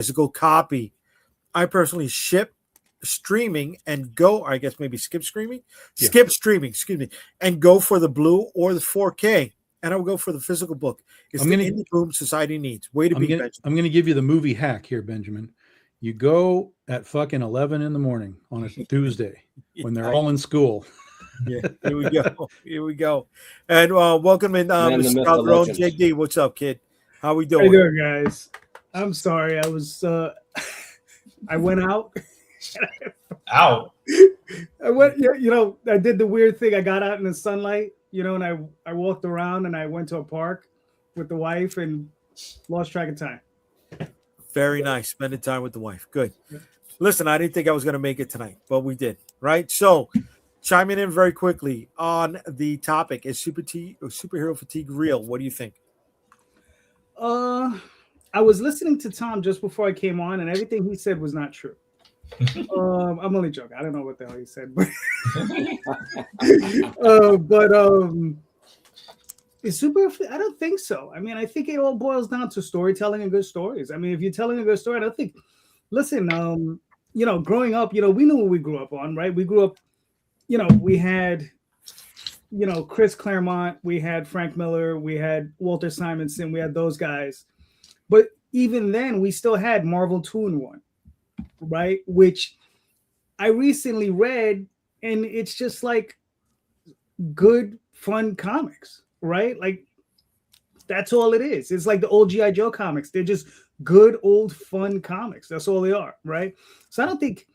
physical copy. I personally ship streaming and go, I guess maybe Yeah. skip streaming, excuse me, and go for the blue or the 4K. And I will go for the physical book. It's the indie boom society needs. Way to be, Benjamin. I'm going to give you the movie hack here, Benjamin. You go at fucking 11 in the morning on a Tuesday when they're all in school. Yeah, here we go. Here we go. And welcome in, Mr. Calderon. Jay Dee, what's up, kid? How we doing? How you doing, guys? I'm sorry. I was I went out. Out. I went, I did the weird thing. I got out in the sunlight, and I walked around and I went to a park with the wife and lost track of time. Very nice. Spending time with the wife. Good. Listen, I didn't think I was going to make it tonight, but we did, right? So chiming in very quickly on the topic, is superhero fatigue real? What do you think? I was listening to Tom just before I came on, and everything he said was not true. I'm only joking. I don't know what the hell he said, but is super? I don't think so. I mean, I think it all boils down to storytelling and good stories. I mean, if you're telling a good story, I don't think. Listen, growing up, we knew what we grew up on, right? We grew up, we had, Chris Claremont, we had Frank Miller, we had Walter Simonson, we had those guys. But even then, we still had Marvel 2-in-1, right? Which I recently read, and it's just like good, fun comics, right? Like, that's all it is. It's like the old G.I. Joe comics. They're just good, old, fun comics. That's all they are, right? So I don't think,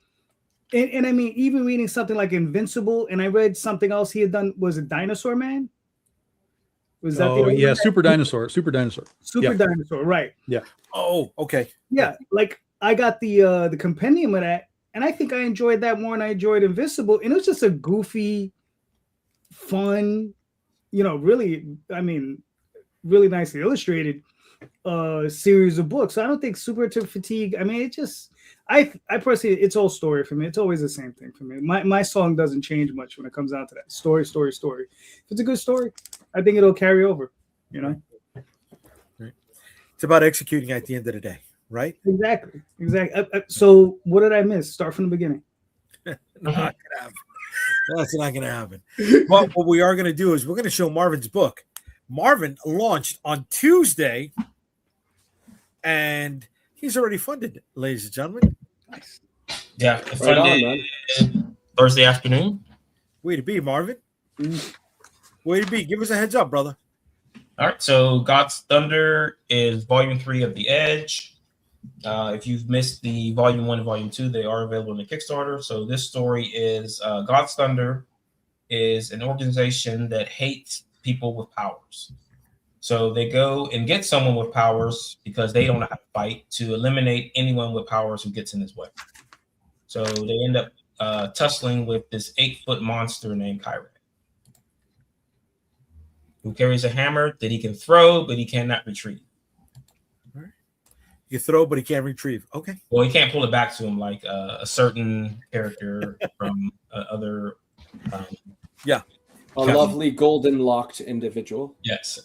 and I mean, even reading something like Invincible, and I read something else he had done, was it Dinosaur Man? Was that Super Dinosaur, right? Yeah. Oh, okay. Yeah, like I got the compendium of that, and I think I enjoyed that more than I enjoyed Invincible. And it was just a goofy, fun, really, I mean, really nicely illustrated series of books. So I don't think super to fatigue. I mean, it just, I personally, it's all story for me. It's always the same thing for me. My song doesn't change much when it comes down to that. Story. If it's a good story, I think it'll carry over, Right. It's about executing at the end of the day, right? Exactly. So what did I miss? Start from the beginning. Not gonna happen. That's not gonna happen. But what we are gonna do is we're gonna show Marvin's book. Marvin launched on Tuesday, and he's already funded, ladies and gentlemen. Nice. Yeah, it funded Thursday afternoon. Way to be, Marvin. Way to be. Give us a heads up, brother. All right, so God's Thunder is Volume 3 of The Edge. If you've missed the Volume 1 and Volume 2, they are available in the Kickstarter. So this story is God's Thunder is an organization that hates people with powers. So they go and get someone with powers because they don't know how to fight, to eliminate anyone with powers who gets in his way. So they end up tussling with this 8-foot monster named Kyrie, who carries a hammer that he can throw, but he cannot retrieve. All right. You throw, but he can't retrieve. Okay. Well, he can't pull it back to him like a certain character from other. Yeah. A lovely golden locked individual. Yes.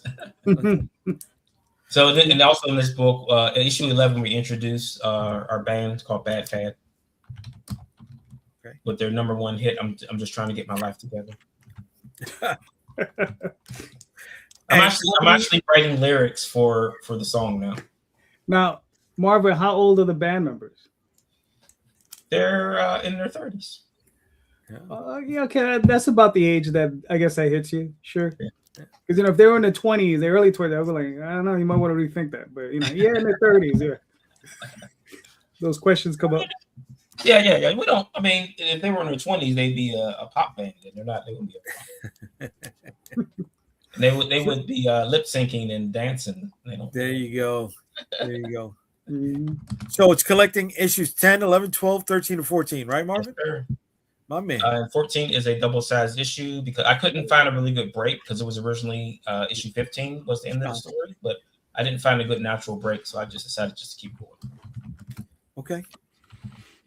So, and also in this book, issue 11, we introduce our band called Bad Fad. Okay. With their number one hit, I'm just trying to get my life together. I'm actually writing lyrics for the song now. Now, Marvin, how old are the band members? They're in their 30s. Yeah, okay, that's about the age that I guess that hits you. Sure. Because if they were in the 20s, the early 20s, I was like, I don't know, you might want to rethink that. But in their 30s, yeah. Those questions come up. Yeah. We don't. I mean, if they were in their 20s, they'd be a pop band. They're not. They wouldn't be a pop. They would be lip syncing and dancing. There you go. Mm-hmm. So it's collecting issues 10, 11, 12, 13, and 14, right, Marvin? Yes, sir. My man. And 14 is a double-sized issue because I couldn't find a really good break because it was originally issue 15 was the end of the story, but I didn't find a good natural break, so I just decided to keep going. Okay.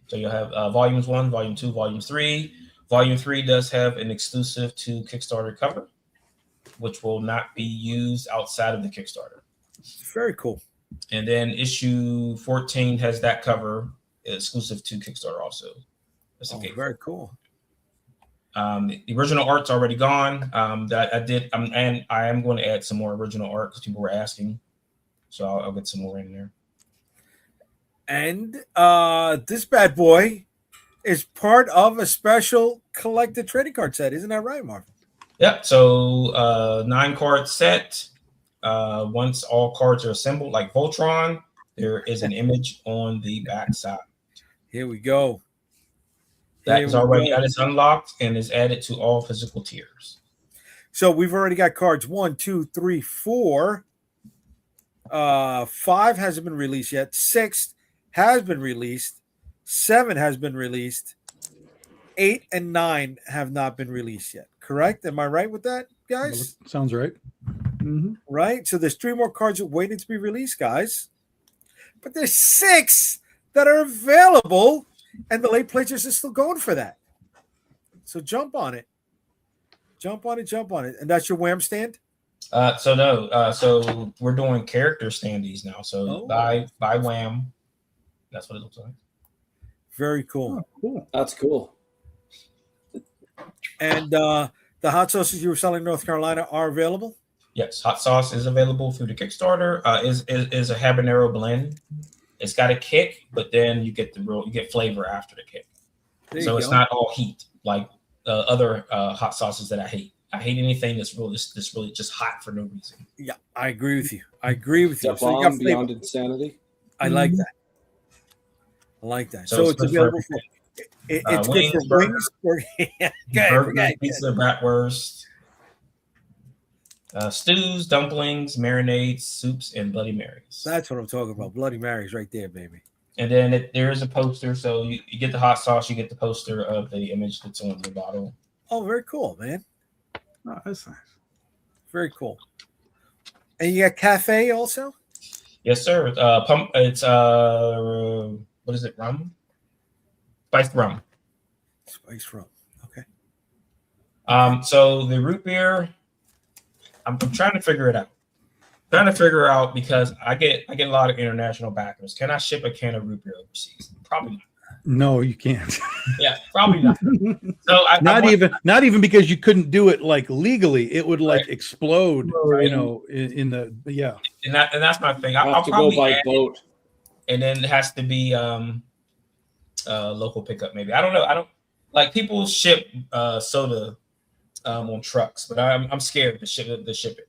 So you'll have volumes 1, volume 2, volume 3. Volume 3 does have an exclusive to Kickstarter cover, which will not be used outside of the Kickstarter. Very cool. And then issue 14 has that cover exclusive to Kickstarter also. That's a very cool. The original art's already gone. That I did, and I am going to add some more original art because people were asking. So I'll get some more in there. And this bad boy is part of a special collected trading card set. Isn't that right, Marvin? Yep. So 9 card set. Once all cards are assembled, like Voltron, there is an image on the back side. Here we go. That is unlocked and is added to all physical tiers. So we've already got cards 1, 2, 3, 4. 5 hasn't been released yet. 6 has been released. 7 has been released. 8 and 9 have not been released yet. Correct? Am I right with that, guys? Sounds right. Mm-hmm. Right? So there's 3 more cards waiting to be released, guys. But there's 6 that are available, and the late pledgers are still going for that. So jump on it. Jump on it. And that's your Wham stand? So we're doing character standees now. So by Wham. That's what it looks like. Very cool. Oh, cool. That's cool. And the hot sauces you were selling in North Carolina are available? Yes, hot sauce is available through the Kickstarter. Is a habanero blend. It's got a kick, but then you get flavor after the kick. So it's not all heat like other hot sauces that I hate. I hate anything that's really just hot for no reason. Yeah, I agree with you. So you got Beyond Insanity. I like that. So it's available for it's good for wings. Burger, pizza, bratwurst, stews, dumplings, marinades, soups, and Bloody Marys. That's what I'm talking about. Bloody Marys right there, baby. And then there is a poster. So you get the hot sauce, you get the poster of the image that's on the bottle. Oh, very cool, man. Oh, that's nice. Very cool. And you got cafe also? Yes, sir. It's what is it? Rum? Spiced rum. Spiced rum. Okay. So the root beer, I'm trying to figure it out. Because I get a lot of international backers. Can I ship a can of root beer overseas? Probably not. No, you can't. Yeah, probably not. So not even because you couldn't do it like legally. It would like explode, right. in the And that's my thing. I'll I'll to probably go by boat. And then it has to be local pickup. Maybe I don't know. I don't like people ship soda on trucks, but I'm scared to ship it.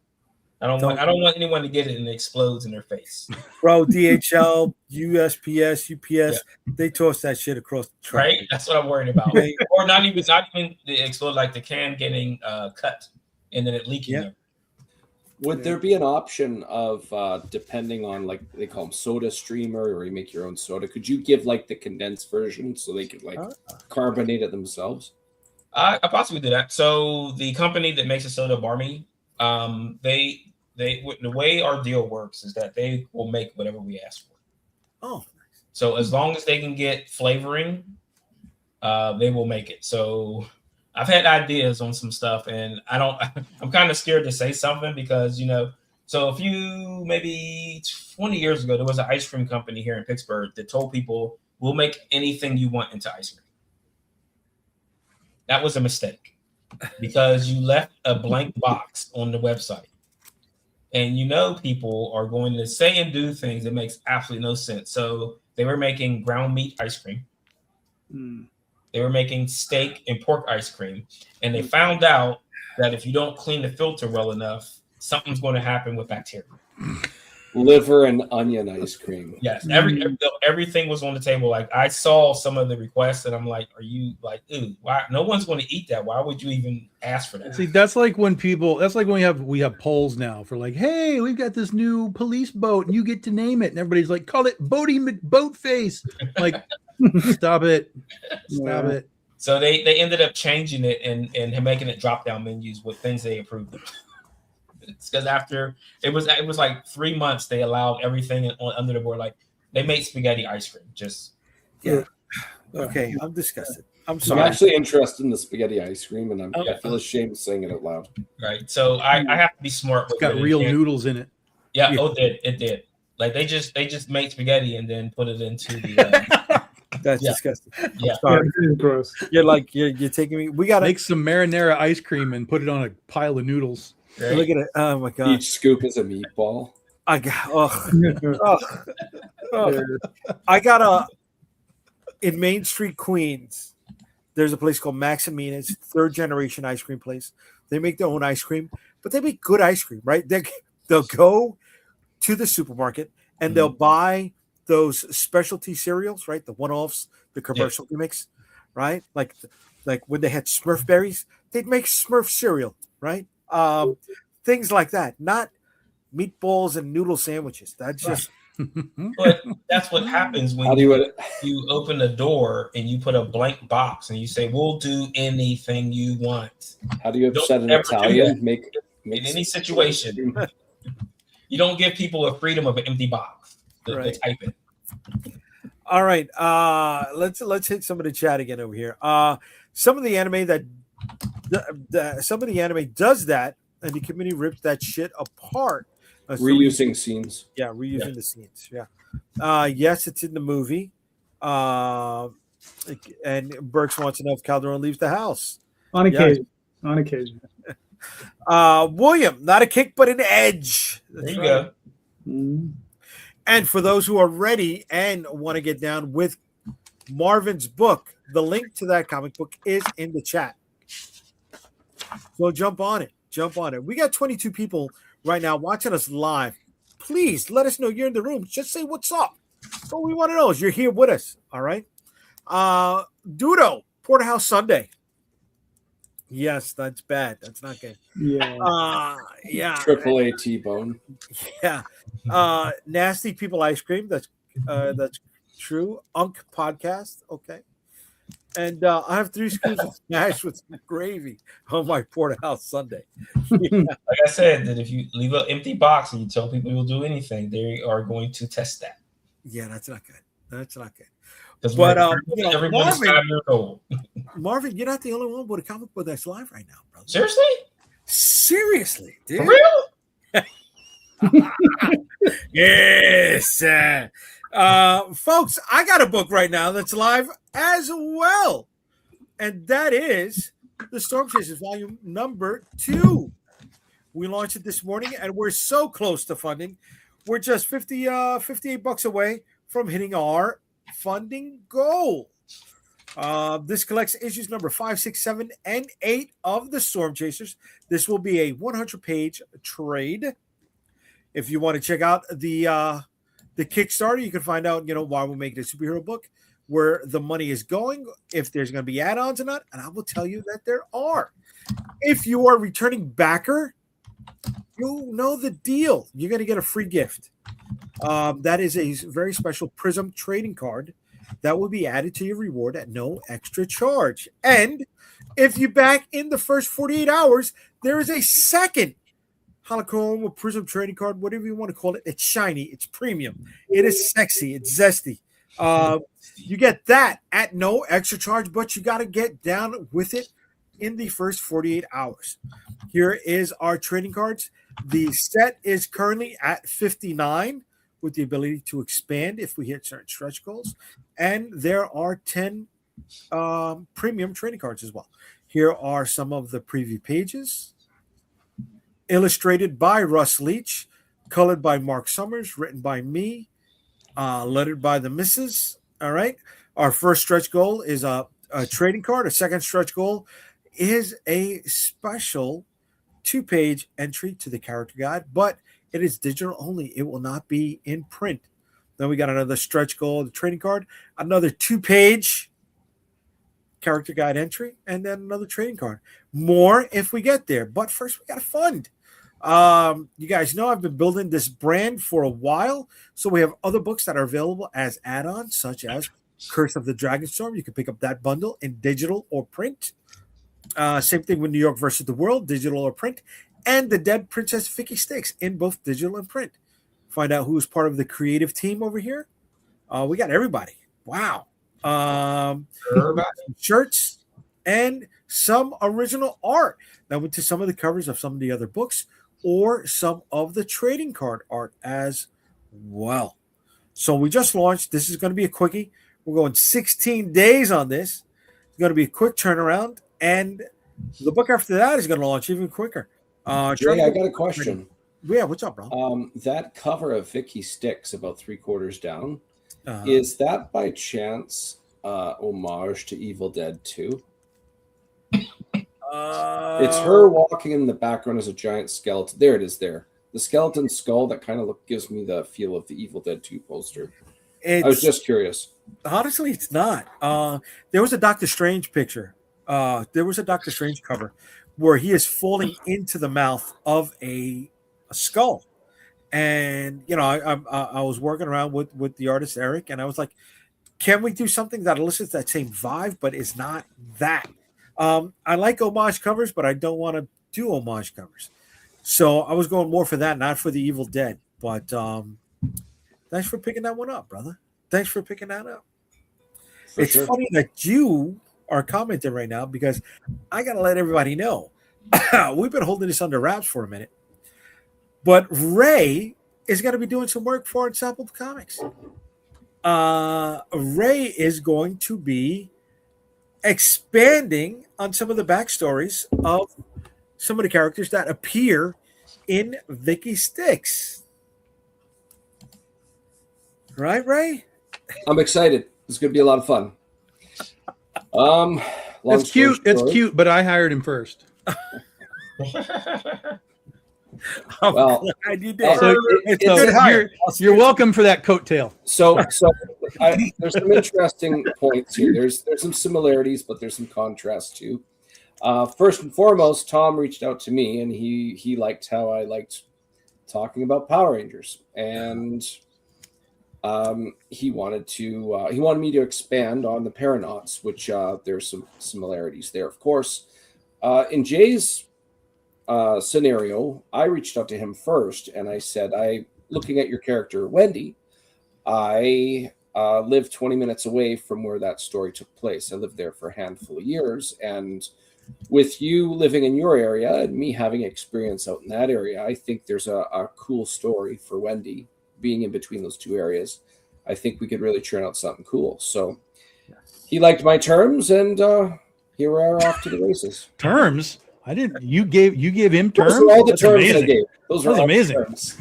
I don't want anyone to get it and it explodes in their face. Bro, DHL, USPS, UPS, they toss that shit across the truck. Right? That's what I'm worried about. Or not even the explode, like the can getting cut and then it leaking. Yeah. Would there be an option of depending on like they call them soda streamer or you make your own soda? Could you give like the condensed version so they could like carbonate it themselves? I possibly do that. So the company that makes the soda, Barmy, the way our deal works is that they will make whatever we ask for. Oh, so as long as they can get flavoring, they will make it. So I've had ideas on some stuff, and I'm kind of scared to say something because so a few maybe 20 years ago, there was an ice cream company here in Pittsburgh that told people we'll make anything you want into ice cream. That was a mistake because you left a blank box on the website. And people are going to say and do things that makes absolutely no sense. So they were making ground meat ice cream. They were making steak and pork ice cream. And they found out that if you don't clean the filter well enough, something's going to happen with bacteria. Liver and onion ice cream. Yes, everything was on the table. Like I saw some of the requests, and I'm like, "Are you like, ew? Why? No one's going to eat that. Why would you even ask for that?" See, that's like when we have polls now for like, hey, we've got this new police boat, and you get to name it, and everybody's like, call it Boaty McBoatface. Like, stop it. So they ended up changing it and making it drop down menus with things they approved of. It's because after it was like 3 months they allowed everything under the board. Like they made spaghetti ice cream. Okay, I'm disgusted. I'm sorry. I'm actually interested in the spaghetti ice cream, and I feel ashamed saying it out loud. Right. So I have to be smart. It's got real noodles in it. Yeah. Oh, it did. Like they just make spaghetti and then put it into the. That's Yeah. disgusting. Yeah. Yeah, Sorry. it is gross. You're taking me. We gotta Make some marinara ice cream and put it on a pile of noodles. Right? look at it. Oh my god. Each scoop is a meatball. I got Yeah. I got a in Main Street, Queens. There's a place called Maximina's, third generation ice cream place. They make their own ice cream, but they make good ice cream, right? They'll go to the supermarket and they'll buy those specialty cereals, right? The one-offs, the commercial gimmicks, right? Like when they had Smurf berries, they'd make Smurf cereal, right? Things like that, not meatballs and noodle sandwiches. That's just But that's what happens How when do you? you open the door and you put a blank box and you say, "We'll do anything you want." How do you Don't upset an ever do Italian? that. Make In any situation, you don't give people a freedom of an empty box to Right. type it. all right. Let's hit some of the chat again over here. Some of the anime some of the anime does that, and the community rips that shit apart. So reusing scenes. reusing the scenes. Yeah. Yes, it's in the movie. And Burks wants to know if Calderon leaves the house. On occasion. On occasion. William, not a kick, but an edge. There you go. Mm. And for those who are ready and want to get down with Marvin's book, the link to that comic book is in the chat. So jump on it. Jump on it. We got 22 people right now watching us live. Please let us know you're in the room. Just say what's up. What we want to know is you're here with us. All right. Dudo, Porterhouse Sunday. Yes, that's bad. That's not good. Yeah. Yeah. Triple A T-bone. Yeah. Nasty People Ice Cream. That's true. Unk Podcast. Okay. And I have 3 scoops of smash with some gravy on my Porterhouse Sunday. Like I said, that if you leave an empty box and you tell people you'll do anything, they are going to test that. Yeah, that's not good. That's not good. Because But, everyone is 5 years old. Marvin, you're not the only one with a comic book that's live right now, brother. Seriously? Seriously, dude. For real? Yes. Folks, I got a book right now that's live as well. And that is the Storm Chasers volume number 2. We launched it this morning and we're so close to funding. We're just $58 away from hitting our funding goal. This collects issues number 5, 6, 7, and 8 of the Storm Chasers. This will be a 100-page trade. If you want to check out the Kickstarter, you can find out, why we're making a superhero book, where the money is going, if there's going to be add-ons or not, and I will tell you that there are. If you are a returning backer, you know the deal. You're going to get a free gift. That is a very special Prism trading card that will be added to your reward at no extra charge. And if you back in the first 48 hours, there is a second Holochrome Prism trading card, whatever you want to call it. It's shiny. It's premium. It is sexy. It's zesty. You get that at no extra charge, but you got to get down with it in the first 48 hours. Here is our trading cards. The set is currently at 59 with the ability to expand if we hit certain stretch goals. And there are 10 premium trading cards as well. Here are some of the preview pages. Illustrated by Russ Leach, colored by Mark Summers, written by me, lettered by the missus. All right. Our first stretch goal is a trading card. A second stretch goal is a special 2-page entry to the character guide, but it is digital only. It will not be in print. Then we got another stretch goal, the trading card, another 2-page character guide entry, and then another trading card. More if we get there. But first, we got to fund. You guys know I've been building this brand for a while, so we have other books that are available as add-ons, such as Curse of the Dragonstorm. You can pick up that bundle in digital or print. Same thing with New York versus the World, digital or print, and The Dead Princess Vicky Sticks in both digital and print. Find out who's part of the creative team over here. We got everybody. Wow. Shirts and some original art that went to some of the covers of some of the other books or some of the trading card art as Well, so we just launched. This is going to be a quickie. We're going 16 days on this. It's going to be a quick turnaround, and the book after that is going to launch even quicker. Jay, I got a question. Yeah, what's up, bro? That cover of Vicky Sticks, about 3/4 down, Uh-huh. is that by chance homage to Evil Dead 2? It's her walking in the background as a giant skeleton. There it is. There, the skeleton skull that kind of gives me the feel of the Evil Dead 2 poster. I was just curious. Honestly, it's not. There was a Doctor Strange picture. There was a Doctor Strange cover where he is falling into the mouth of a skull, and I was working around with the artist Eric, and I was like, can we do something that elicits that same vibe, but is not that? I like homage covers, but I don't want to do homage covers. So I was going more for that, not for the Evil Dead. But thanks for picking that one up, brother. Thanks for picking that up. It's funny that you are commenting right now because I got to let everybody know. We've been holding this under wraps for a minute. But Ray is going to be doing some work for Unstoppable Comics. Ray is going to be expanding on some of the backstories of some of the characters that appear in Vicky Sticks. Right, Ray? I'm excited. It's going to be a lot of fun. It's cute. It's cute, but I hired him first. Well, you did. You're welcome for that coattail. So there's some interesting points here. There's some similarities, but there's some contrast too. First and foremost, Tom reached out to me, and he liked how I liked talking about Power Rangers, and he wanted me to expand on the Paranauts, which there's some similarities there, of course. In Jay's scenario, I reached out to him first, and I said, looking at your character Wendy, I live 20 minutes away from where that story took place. I lived there for a handful of years, and with you living in your area and me having experience out in that area, I think there's a cool story for Wendy being in between those two areas. I think we could really churn out something cool. So he liked my terms, and here we are off to the races. Terms? I didn't. You gave him terms. Those are all the That's terms amazing. I gave. Those are all amazing. Terms.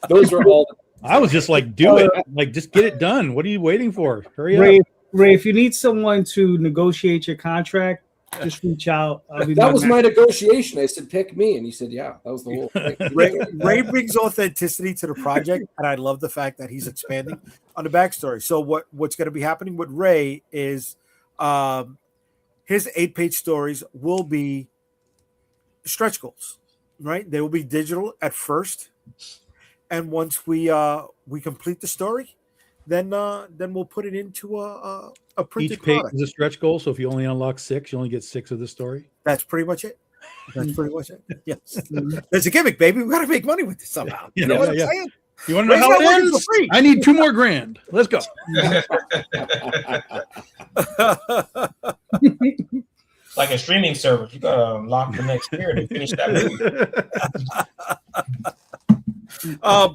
Those are all. I was just like, do it. Like, just get it done. What are you waiting for? Hurry up. Ray, if you need someone to negotiate your contract, just reach out. That was my negotiation. I said, pick me. And he said, yeah, that was the whole thing. Ray brings authenticity to the project, and I love the fact that he's expanding on the backstory. So what's going to be happening with Ray is his 8-page stories will be stretch goals, right? They will be digital at first. And once we complete the story, then we'll put it into a printed Each page product. is a stretch goal, so if you only unlock 6, you only get 6 of the story. That's pretty much it. That's pretty much it. Yes. There's a gimmick, baby. We got to make money with this somehow. You know what I'm saying? You want to know how it ends? I need 2 more grand. Let's go. Like a streaming service, you gotta unlock the next year to finish that movie.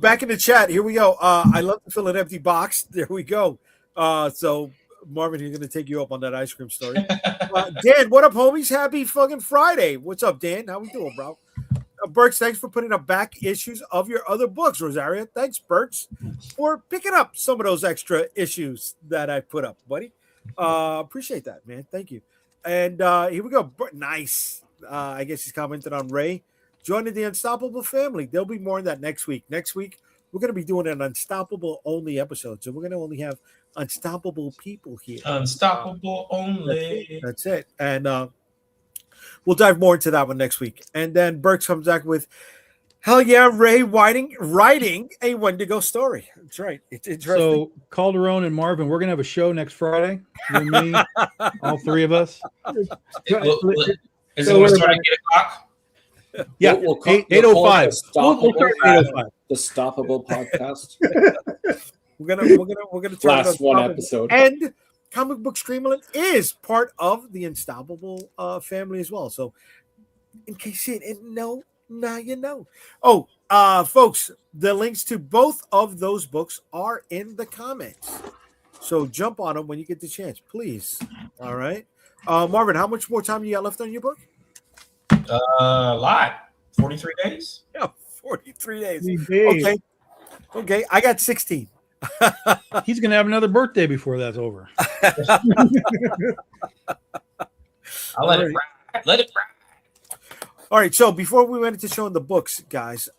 Back in the chat, here we go. I love to fill an empty box. There we go. So Marvin, he's gonna take you up on that ice cream story. Dan, what up, homies? Happy fucking Friday. What's up, Dan? How we doing, bro? Berts, thanks for putting up back issues of your other books, Rosaria. Thanks, Berts, for picking up some of those extra issues that I put up, buddy. Appreciate that, man. Thank you. And here we go. Nice. I guess he's commented on Ray joining the Unstoppable family. There'll be more on that next week. Next week, we're going to be doing an Unstoppable only episode. So we're going to only have Unstoppable people here. Unstoppable only. That's it. And we'll dive more into that one next week. And then Burks comes back with, hell yeah, Ray writing a Wendigo story. That's right. It's interesting. So Calderon and Marvin, we're going to have a show next Friday. You and me, all 3 of us. Is it going to start at 8 o'clock? Yeah, we'll call 8:05. We'll start at 8:05. The Stoppable podcast. We're gonna turn Last one episode. And Comic Book Streamland is part of the Unstoppable family as well. So in case you didn't know, Now you know. Oh, folks, the links to both of those books are in the comments. So jump on them when you get the chance, please. All right. Marvin, how much more time you got left on your book? A lot. 43 days. Yeah, 43 days. 3 days. Okay. Okay. I got 16. He's gonna have another birthday before that's over. I'll let it ride. Let it ride. All right. So before we went into showing the books, guys,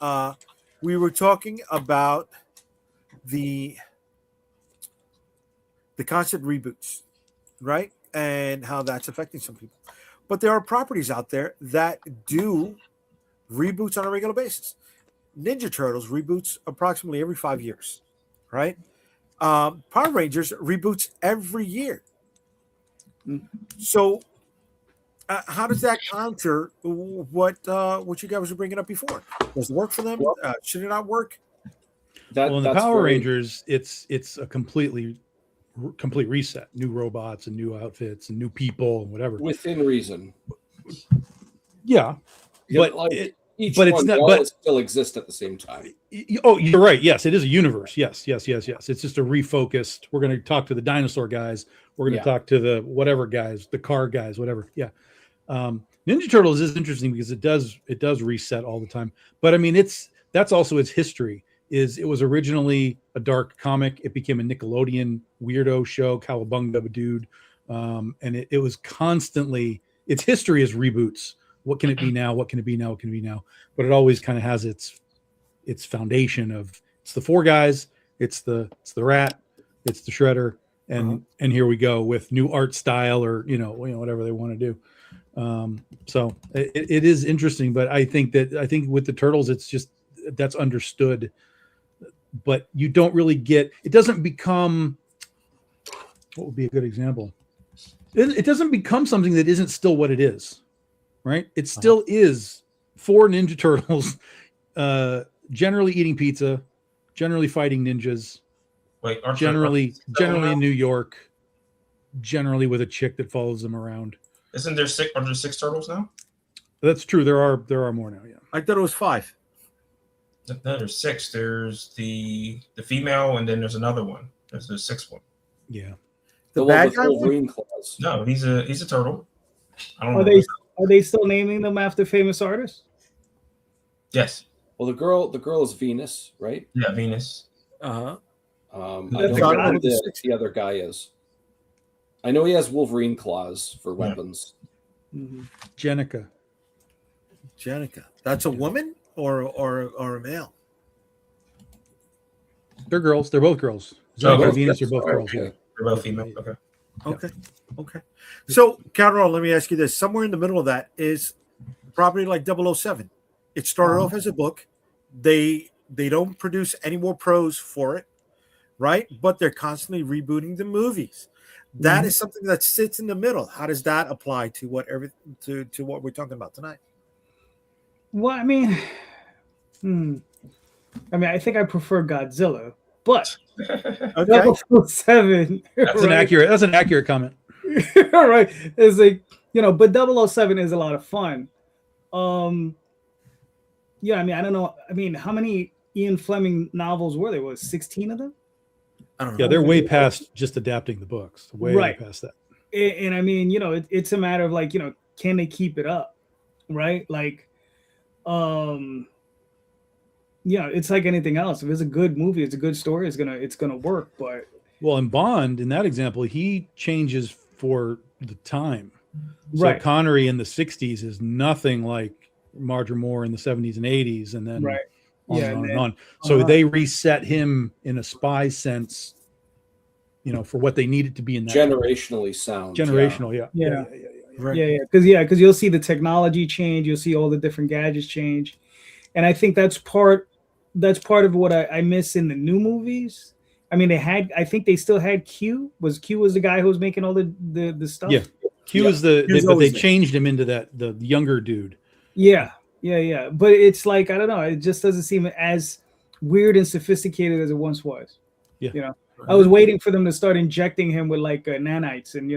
we were talking about the constant reboots, right? And how that's affecting some people. But there are properties out there that do reboots on a regular basis. Ninja Turtles reboots approximately every 5 years, right? Power Rangers reboots every year. So how does that counter what you guys were bringing up before? Does it work for them? Should it not work? Well, in the Power Rangers, it's a complete reset, new robots and new outfits and new people and whatever within reason. Yeah, but it's not. But still exist at the same time. Oh, you're right. Yes, it is a universe. Yes. It's just a refocused. We're going to talk to the dinosaur guys. We're going to talk to the whatever guys, the car guys, whatever. Yeah. Ninja Turtles is interesting because it does reset all the time. But I mean, that's also its history. It was originally a dark comic. It became a Nickelodeon weirdo show, Cowabunga dude. And it was constantly, its history is reboots. What can it be now? What can it be now? What can it be now? But it always kind of has its foundation of, it's the four guys, it's the rat, it's the shredder. And here we go with new art style or, whatever they want to do. So it is interesting, but I think with the Turtles, it's just, that's understood. But you don't really get, it doesn't become, what would be a good example? It doesn't become something that isn't still what it is, right? It still is four Ninja Turtles, generally eating pizza, generally fighting ninjas, generally in New York, generally with a chick that follows them around. Isn't there are there six turtles now? That's true. There are more now. Yeah, I thought it was 5. No, there's 6. There's the female, and then there's another one. There's the 6th one. Yeah, the one bad with guy. Wolverine claws. No, he's a turtle. I don't know. Are they still naming them after famous artists? Yes. Well, the girl is Venus, right? Yeah, Venus. I don't know who the other guy is. I know he has Wolverine claws for weapons. Mm-hmm. Jenica. That's a woman or a male? They're girls. They're both girls. Jenica and Venus are both girls. Okay. Yeah. They're both female. Okay. So, Carol, let me ask you this. Somewhere in the middle of that is a property like 007. It started off as a book. They don't produce any more prose for it, right? But they're constantly rebooting the movies. That is something that sits in the middle. How does that apply to what we're talking about tonight? Well, I mean, I think I prefer Godzilla, but 007. That's an accurate comment. All right, is like, but 007 is a lot of fun. Yeah, I don't know. How many Ian Fleming novels were there? Was 16 of them? I don't know. Yeah, they're way past just adapting the books. Way past that. And it's a matter of like, can they keep it up, right? Like, it's like anything else. If it's a good movie, it's a good story, it's gonna work. But in Bond, in that example, he changes for the time. So right. Connery in the 60s is nothing like Roger Moore in the 70s and 80s, and then on. So they reset him in a spy sense, for what they needed to be in that generationally sound. Generational, yeah. Right. Yeah, because you'll see the technology change, you'll see all the different gadgets change, and I think that's part of what I miss in the new movies. I think they still had Q. Q was the guy who was making all the stuff? Yeah, Q is but they changed him into the younger dude. Yeah. But it's like, I don't know, it just doesn't seem as weird and sophisticated as it once was. Yeah. I was waiting for them to start injecting him with like nanites, and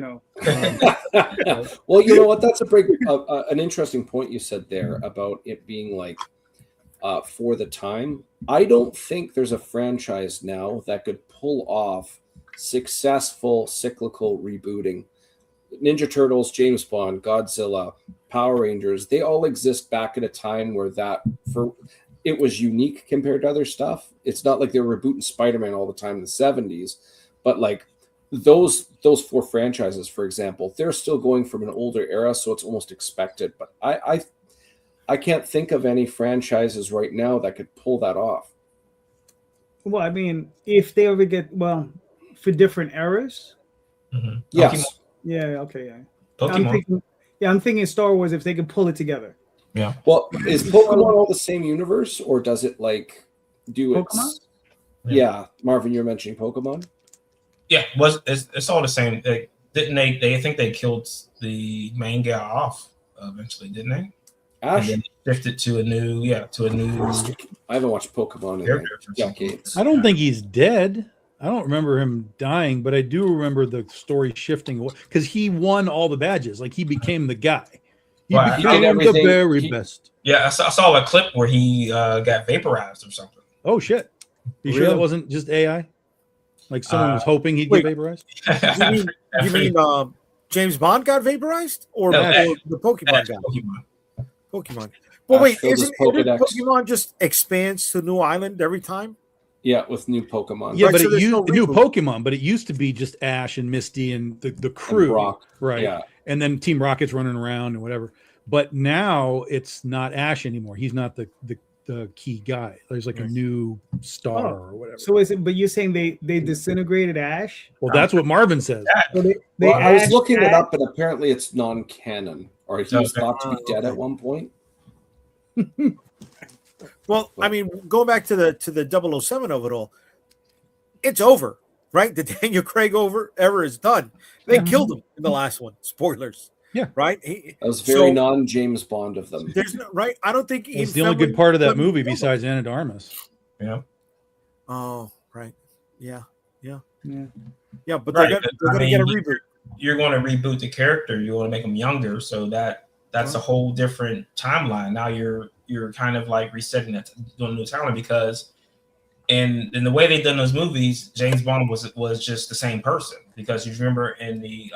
Well, you know what? That's an interesting point you said there about it being like for the time. I don't think there's a franchise now that could pull off successful cyclical rebooting. Ninja Turtles, James Bond, Godzilla, Power Rangers, they all exist back at a time where it was unique compared to other stuff. It's not like they were rebooting Spider-Man all the time in the 70s, but like those 4 franchises, for example, they're still going from an older era, so it's almost expected. But I can't think of any franchises right now that could pull that off. Well, I mean, if they ever get for different eras. Mm-hmm. Yes. Pokemon. Yeah. Okay. Yeah. Pokemon. I'm thinking Star Wars if they could pull it together. Yeah. Well, is Pokemon all the same universe, or does it like do Pokemon? Yeah, Marvin, you're mentioning Pokemon. Yeah, it's all the same. Didn't they think they killed the main guy off eventually, didn't they? Ash. And then shifted to a new. I haven't watched Pokemon in like decades. I don't think he's dead. I don't remember him dying, but I do remember the story shifting because he won all the badges. Like he became the guy. He became the very best. Yeah, I saw a clip where he got vaporized or something. Oh shit! You sure that wasn't just AI? Like someone was hoping he'd get vaporized? You mean James Bond got vaporized, or the Pokemon guy? Pokemon. But wait, isn't Pokemon just expands to new island every time? Yeah, with new Pokemon. Yeah, right, but new Pokemon, but it used to be just Ash and Misty and the crew, and Rock. Right? Yeah, and then Team Rocket's running around and whatever. But now it's not Ash anymore. He's not the key guy. There's like a new star or whatever. So is it? But you're saying they disintegrated Ash? Well, that's what Marvin says. So I was looking it up, and apparently it's non-canon, or he was thought to be dead at one point. Well, I mean, going back to the 007 of it all, it's over, right? The Daniel Craig era is done. They killed him in the last one. Spoilers. Yeah. Right? That was very non-James Bond of them. There's no, right? I don't think it's the only good part of that movie besides Ana de Armas. Yeah. Oh, right. Yeah. But Right, they're gonna get a reboot. You're going to reboot the character. You want to make him younger, so that's a whole different timeline. Now you're kind of like resetting that, doing new talent, because in the way they've done those movies, James Bond was just the same person. Because you remember in the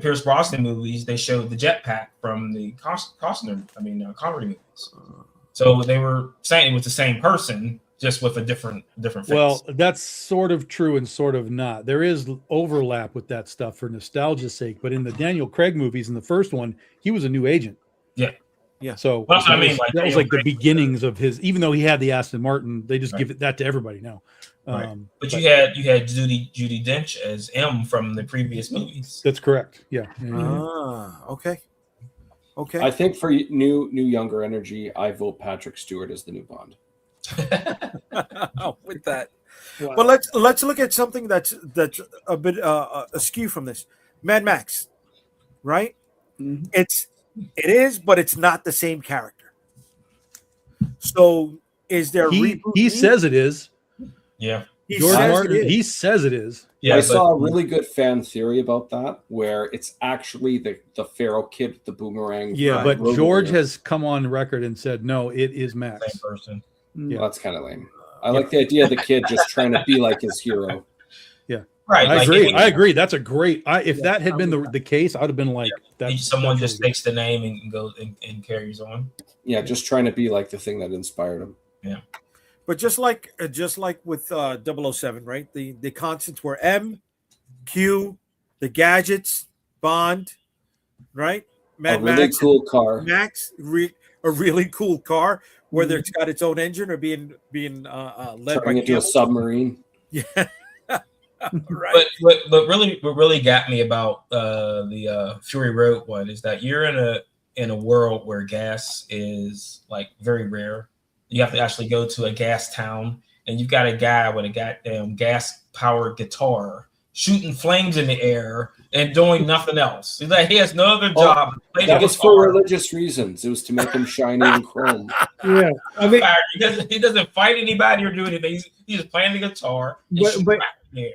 Pierce Brosnan movies, they showed the jetpack from the Connery movies. So they were saying it was the same person, just with a different face. Well, that's sort of true and sort of not. There is overlap with that stuff for nostalgia's sake, but in the Daniel Craig movies, in the first one, he was a new agent. Yeah. So well, that was like the beginnings of his. Even though he had the Aston Martin, they just give that to everybody now. Right. But you had Judi Dench as M from the previous movies. That's correct. Yeah. Okay. I think for new younger energy, I vote Patrick Stewart as the new Bond. With that. Wow. But let's look at something that's a bit askew from this. Mad Max, right? Mm-hmm. It is, but it's not the same character. So is there? He says it is. Yeah. George Martin. He says it is. Yeah, I saw a really good fan theory about that, where it's actually the feral kid with the boomerang. Yeah, but George has come on record and said no, it is Max. Same person. Yeah, that's kind of lame. I like the idea of the kid just trying to be like his hero. Yeah, right. I agree. That's a great. If that had been the case, I'd have been like, someone just takes the name and goes and carries on. Yeah, just trying to be like the thing that inspired him. Yeah. But just like with 007, right? The constants were M, Q, the gadgets, Bond, right? A really cool car. Max, a really cool car, whether it's got its own engine or being led by into a submarine. Yeah. Right. But what really got me about the Fury Road one is that you're in a world where gas is like very rare. You have to actually go to a gas town, and you've got a guy with a goddamn gas-powered guitar shooting flames in the air and doing nothing else. He's like, he has no other job. That was for religious reasons. It was to make him shiny and chrome. Yeah, I mean, he doesn't fight anybody or do anything. He's just playing the guitar. Yeah.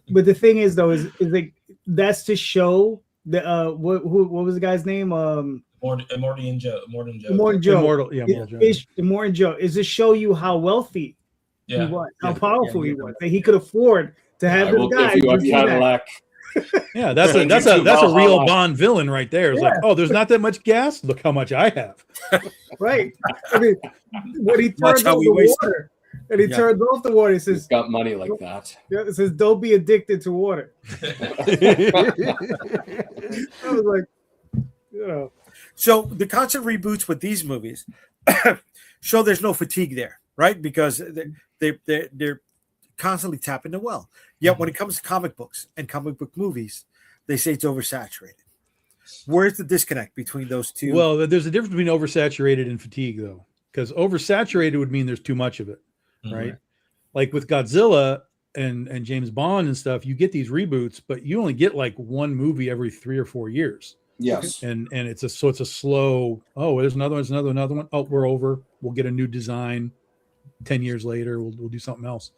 But the thing is, though, is like that's to show the what was the guy's name? Morty and Joe. Immortan Joe. Immortal, yeah, Immortal Joe. Immortan Joe is to show you how wealthy he was, how powerful he was, that he could afford to have this guy. Give you a Cadillac. Yeah, that's a real Bond villain right there. It's like, oh, there's not that much gas. Look how much I have. Right. I mean, when he turns off the water, and he turns off the water, he says, "He's got money like that." Yeah, it says, "Don't be addicted to water." I was like, you know. So the constant reboots with these movies show there's no fatigue there, right? Because they're constantly tapping the well. Yet when it comes to comic books and comic book movies, they say it's oversaturated. Where's the disconnect between those two? Well, there's a difference between oversaturated and fatigue, though, because oversaturated would mean there's too much of it, right? Like with Godzilla and James Bond and stuff, you get these reboots, but you only get like one movie every 3 or 4 years. Yes, and it's a slow. Oh, there's another one. There's another one. Oh, we're over. We'll get a new design. 10 years later, we'll do something else.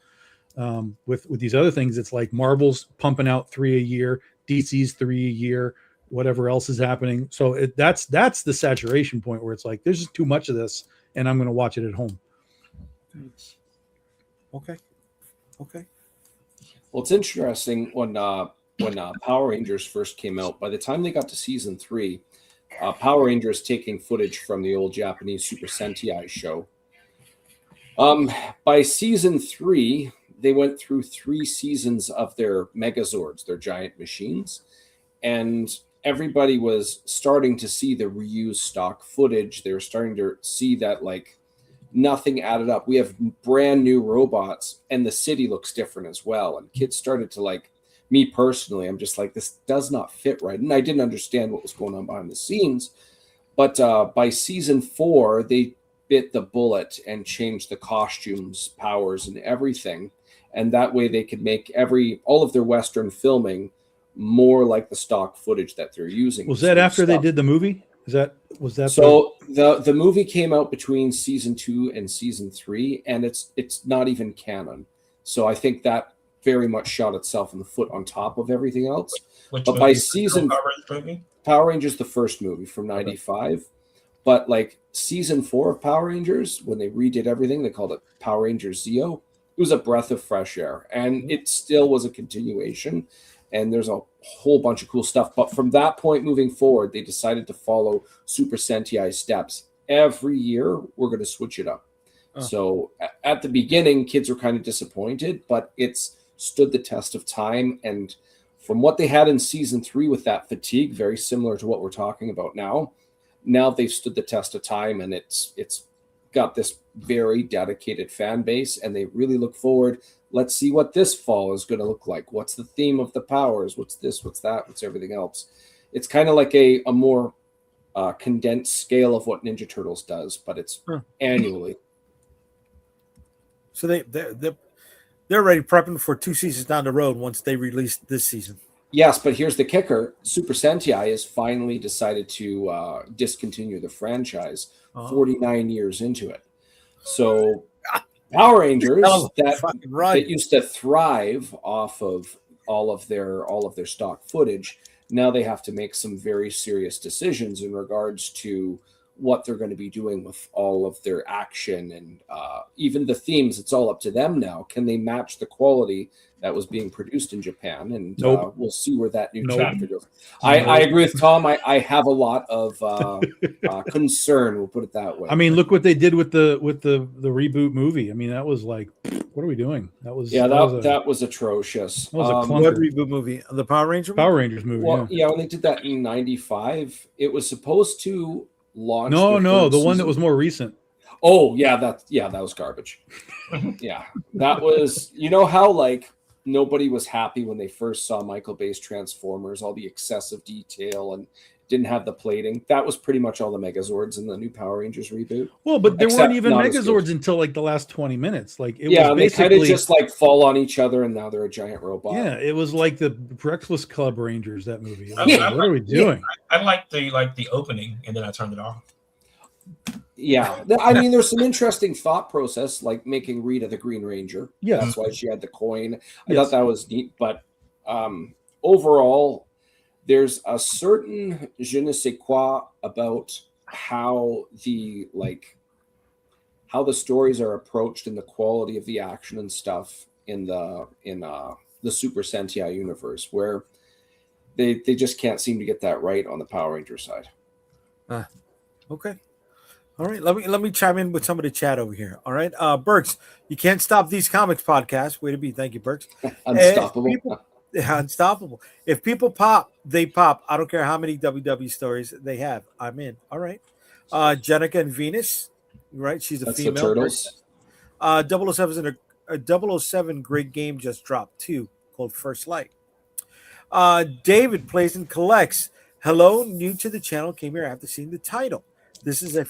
With these other things, it's like Marvel's pumping out 3 a year, DC's 3 a year, whatever else is happening. So that's the saturation point where it's like there's just too much of this, and I'm going to watch it at home. Okay. Well, it's interesting when Power Rangers first came out. By the time they got to season 3, Power Rangers taking footage from the old Japanese Super Sentai show. By season 3, they went through 3 seasons of their Megazords, their giant machines, and everybody was starting to see the reused stock footage. They were starting to see that like nothing added up. We have brand new robots, and the city looks different as well. And kids started to like, me personally, I'm just like, this does not fit right. And I didn't understand what was going on behind the scenes. But by season 4, they bit the bullet and changed the costumes, powers, and everything. And that way they could make all of their Western filming more like the stock footage that they're using. Was that after they did the movie? Was that so the movie came out between season 2 and season 3, and it's not even canon. So I think that very much shot itself in the foot on top of everything else. But by season Power Rangers, the first movie from 95, but like season 4 of Power Rangers, when they redid everything, they called it Power Rangers Zeo. It was a breath of fresh air, and it still was a continuation. And there's a whole bunch of cool stuff. But from that point moving forward, they decided to follow Super Sentai steps. Every year, we're going to switch it up. So at the beginning, kids were kind of disappointed, but it's stood the test of time. And from what they had in season 3 with that fatigue, very similar to what we're talking about now they've stood the test of time, and it's got this very dedicated fan base, and they really look forward. Let's see what this fall is going to look like. What's the theme of the powers? What's this? What's that? What's everything else? It's kind of like a more condensed scale of what Ninja Turtles does, but it's annually. So they're already prepping for 2 seasons down the road once they release this season. Yes, but here's the kicker. Super Sentai has finally decided to discontinue the franchise 49 years into it. So Power Rangers that used to thrive off of all of their stock footage, now they have to make some very serious decisions in regards to what they're going to be doing with all of their action and even the themes. It's all up to them now. Can they match the quality that was being produced in Japan? And we'll see where that new chapter goes. I agree with Tom. I have a lot of concern. We'll put it that way. I mean, look what they did with the reboot movie. I mean, that was like, what are we doing? That was atrocious. That was a clunker. What reboot movie? The Power Rangers movie. Well, yeah, when they did that in 95, it was supposed to launch. No, the one that was more recent. Oh, yeah, that was garbage. Yeah, that was, you know how like nobody was happy when they first saw Michael Bay's Transformers, all the excessive detail and didn't have the plating. That was pretty much all the Megazords in the new Power Rangers reboot. Well, but there weren't even Megazords until like the last 20 minutes. Like it was basically, they kind of just like fall on each other, and now they're a giant robot. Yeah, it was like the Breakfast Club Rangers, that movie. Like, what are we doing? I liked the opening, and then I turned it off. Yeah, I mean, there's some interesting thought process, like making Rita the Green Ranger. Yeah. That's why she had the coin. I Yes. thought that was neat, but overall, there's a certain je ne sais quoi about how the stories are approached and the quality of the action and stuff in the Super Sentai universe, where they just can't seem to get that right on the Power Ranger side. Okay. All right. Let me chime in with some of the chat over here. All right. Burks, you can't stop these comics podcasts. Way to be. Thank you, Burks. Unstoppable. Unstoppable. If people pop, they pop. I don't care how many WW stories they have. I'm in. All right. Jenica and Venus, right? She's a That's female. the Turtles. 007 a 007 great game just dropped too, called First Light. David plays and collects. Hello, new to the channel. Came here after seeing the title. This is a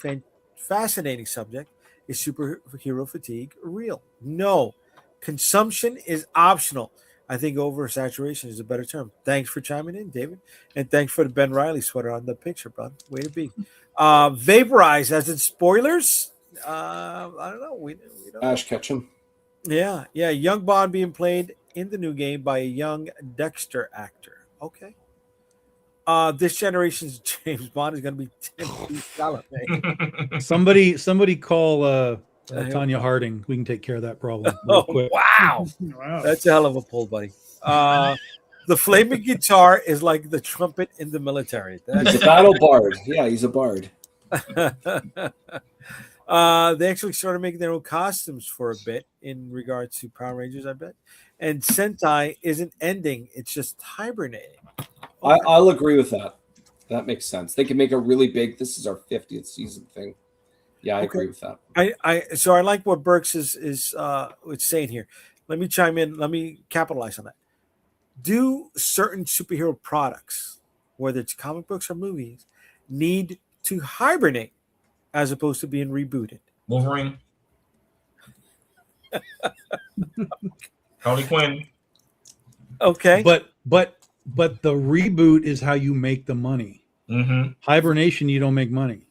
fascinating subject. Is superhero fatigue real? No. Consumption is optional. I think oversaturation is a better term. Thanks for chiming in, David. And thanks for the Ben Riley sweater on the picture, bud. Way to be. Vaporize, as in spoilers? I don't know. We don't Ash Ketchum. Yeah. Young Bond being played in the new game by a young Dexter actor. Okay. This generation's James Bond is going to be Timothy Chalamet. Somebody call Tanya Harding. We can take care of that problem. Oh, Quick. wow. That's a hell of a pull, buddy. The flaming guitar is like the trumpet in the military. He's a battle bard. Yeah, he's a bard. They actually started making their own costumes for a bit in regards to Power Rangers, I bet. And Sentai isn't ending; it's just hibernating. Okay. I'll agree with that. That makes sense. They can make a really big. This is our 50th season thing. Yeah, I agree with that. So I like what Burks is saying here. Let me chime in. Let me capitalize on that. Do certain superhero products, whether it's comic books or movies, need to hibernate as opposed to being rebooted? Wolverine. Harley Quinn. Okay. But the reboot is how you make the money. Mm-hmm. Hibernation, you don't make money.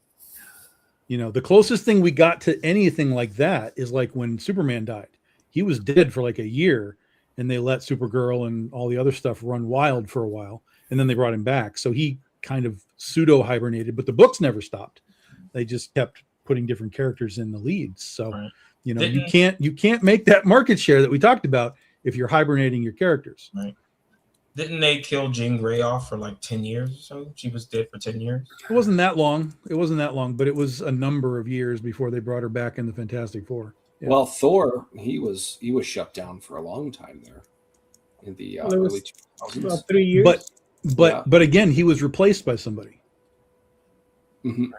You know, the closest thing we got to anything like that is like when Superman died. He was dead for like a year, and they let Supergirl and all the other stuff run wild for a while, and then they brought him back. So he kind of pseudo hibernated, but the books never stopped. They just kept putting different characters in the leads. So, Right. you know, you can't make that market share that we talked about if you're hibernating your characters. Right. Didn't they kill Jean Grey off for like 10 years or so? She was dead for 10 years. It wasn't that long. But it was a number of years before they brought her back in the Fantastic Four. Yeah. Well, Thor, he was shut down for a long time there in the early 2000s. About 3 years. But again, he was replaced by somebody. Mm-hmm.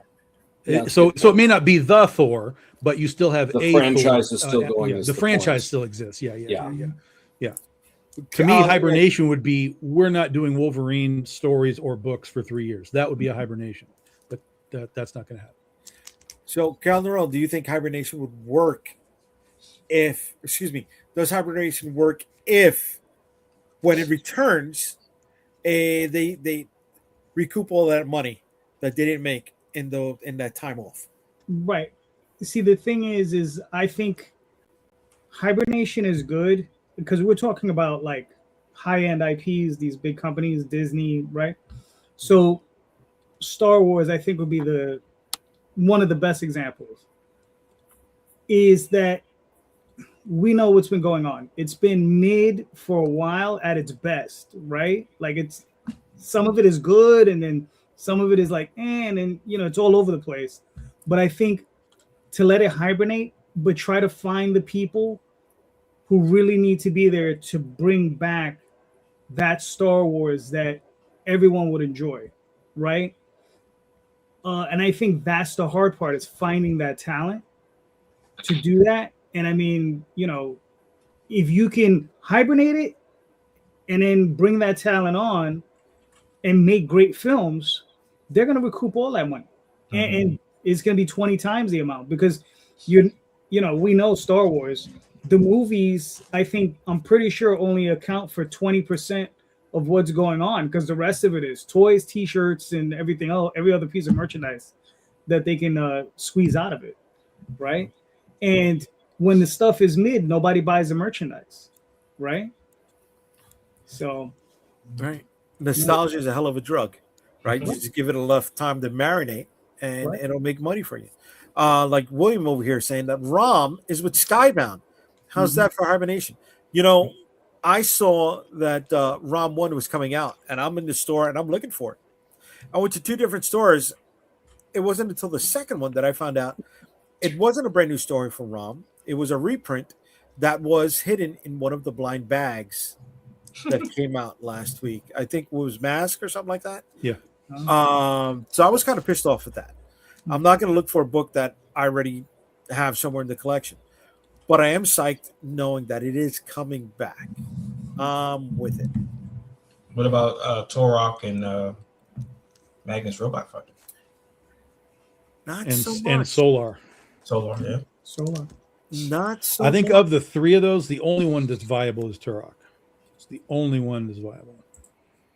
Yeah, So it may not be the Thor, but you still have the a franchise Thor. is still going. Yeah, as the franchise point. still exists. Yeah. Yeah. To me, hibernation would be we're not doing Wolverine stories or books for 3 years. That would be a hibernation, but that's not going to happen. So, Carol Norrell, do you think hibernation would work does hibernation work if when it returns, they recoup all that money that they didn't make in that time off? Right. See, the thing is I think hibernation is good because we're talking about like high-end IPs, these big companies, Disney, right? So Star Wars, I think, would be one of the best examples. Is that we know what's been going on. It's been mid for a while at its best, right? Like it's some of it is good, and then some of it is like, and then it's all over the place. But I think to let it hibernate, but try to find the people who really need to be there to bring back that Star Wars that everyone would enjoy, right? And I think that's the hard part, is finding that talent to do that. And I mean, if you can hibernate it and then bring that talent on and make great films, they're going to recoup all that money. Mm-hmm. And it's going to be 20 times the amount, because we know Star Wars, the movies, I'm pretty sure only account for 20% of what's going on, because the rest of it is toys, t-shirts, and everything else, every other piece of merchandise. that they can squeeze out of it, right? And when the stuff is mid, nobody buys the merchandise, right? So, Right. Nostalgia is a hell of a drug, right? You Mhm. just give it enough time to marinate and Right. it'll make money for you. Like William over here saying that ROM is with Skybound. How's that for hibernation? You know, I saw that ROM 1 was coming out and I'm in the store and I'm looking for it. I went to 2 different stores. It wasn't until the second one that I found out it wasn't a brand new story from ROM. It was a reprint that was hidden in one of the blind bags that came out last week. I think it was Mask or something like that. Yeah. So I was kind of pissed off at that. I'm not going to look for a book that I already have somewhere in the collection, but I am psyched knowing that it is coming back. With it. What about Torok and Magnus Robot Fighter? Not so much. And Solar. Solar, yeah. Solar. Not so. I think much. of the 3 of those, the only one that's viable is Turok. It's the only one that's viable.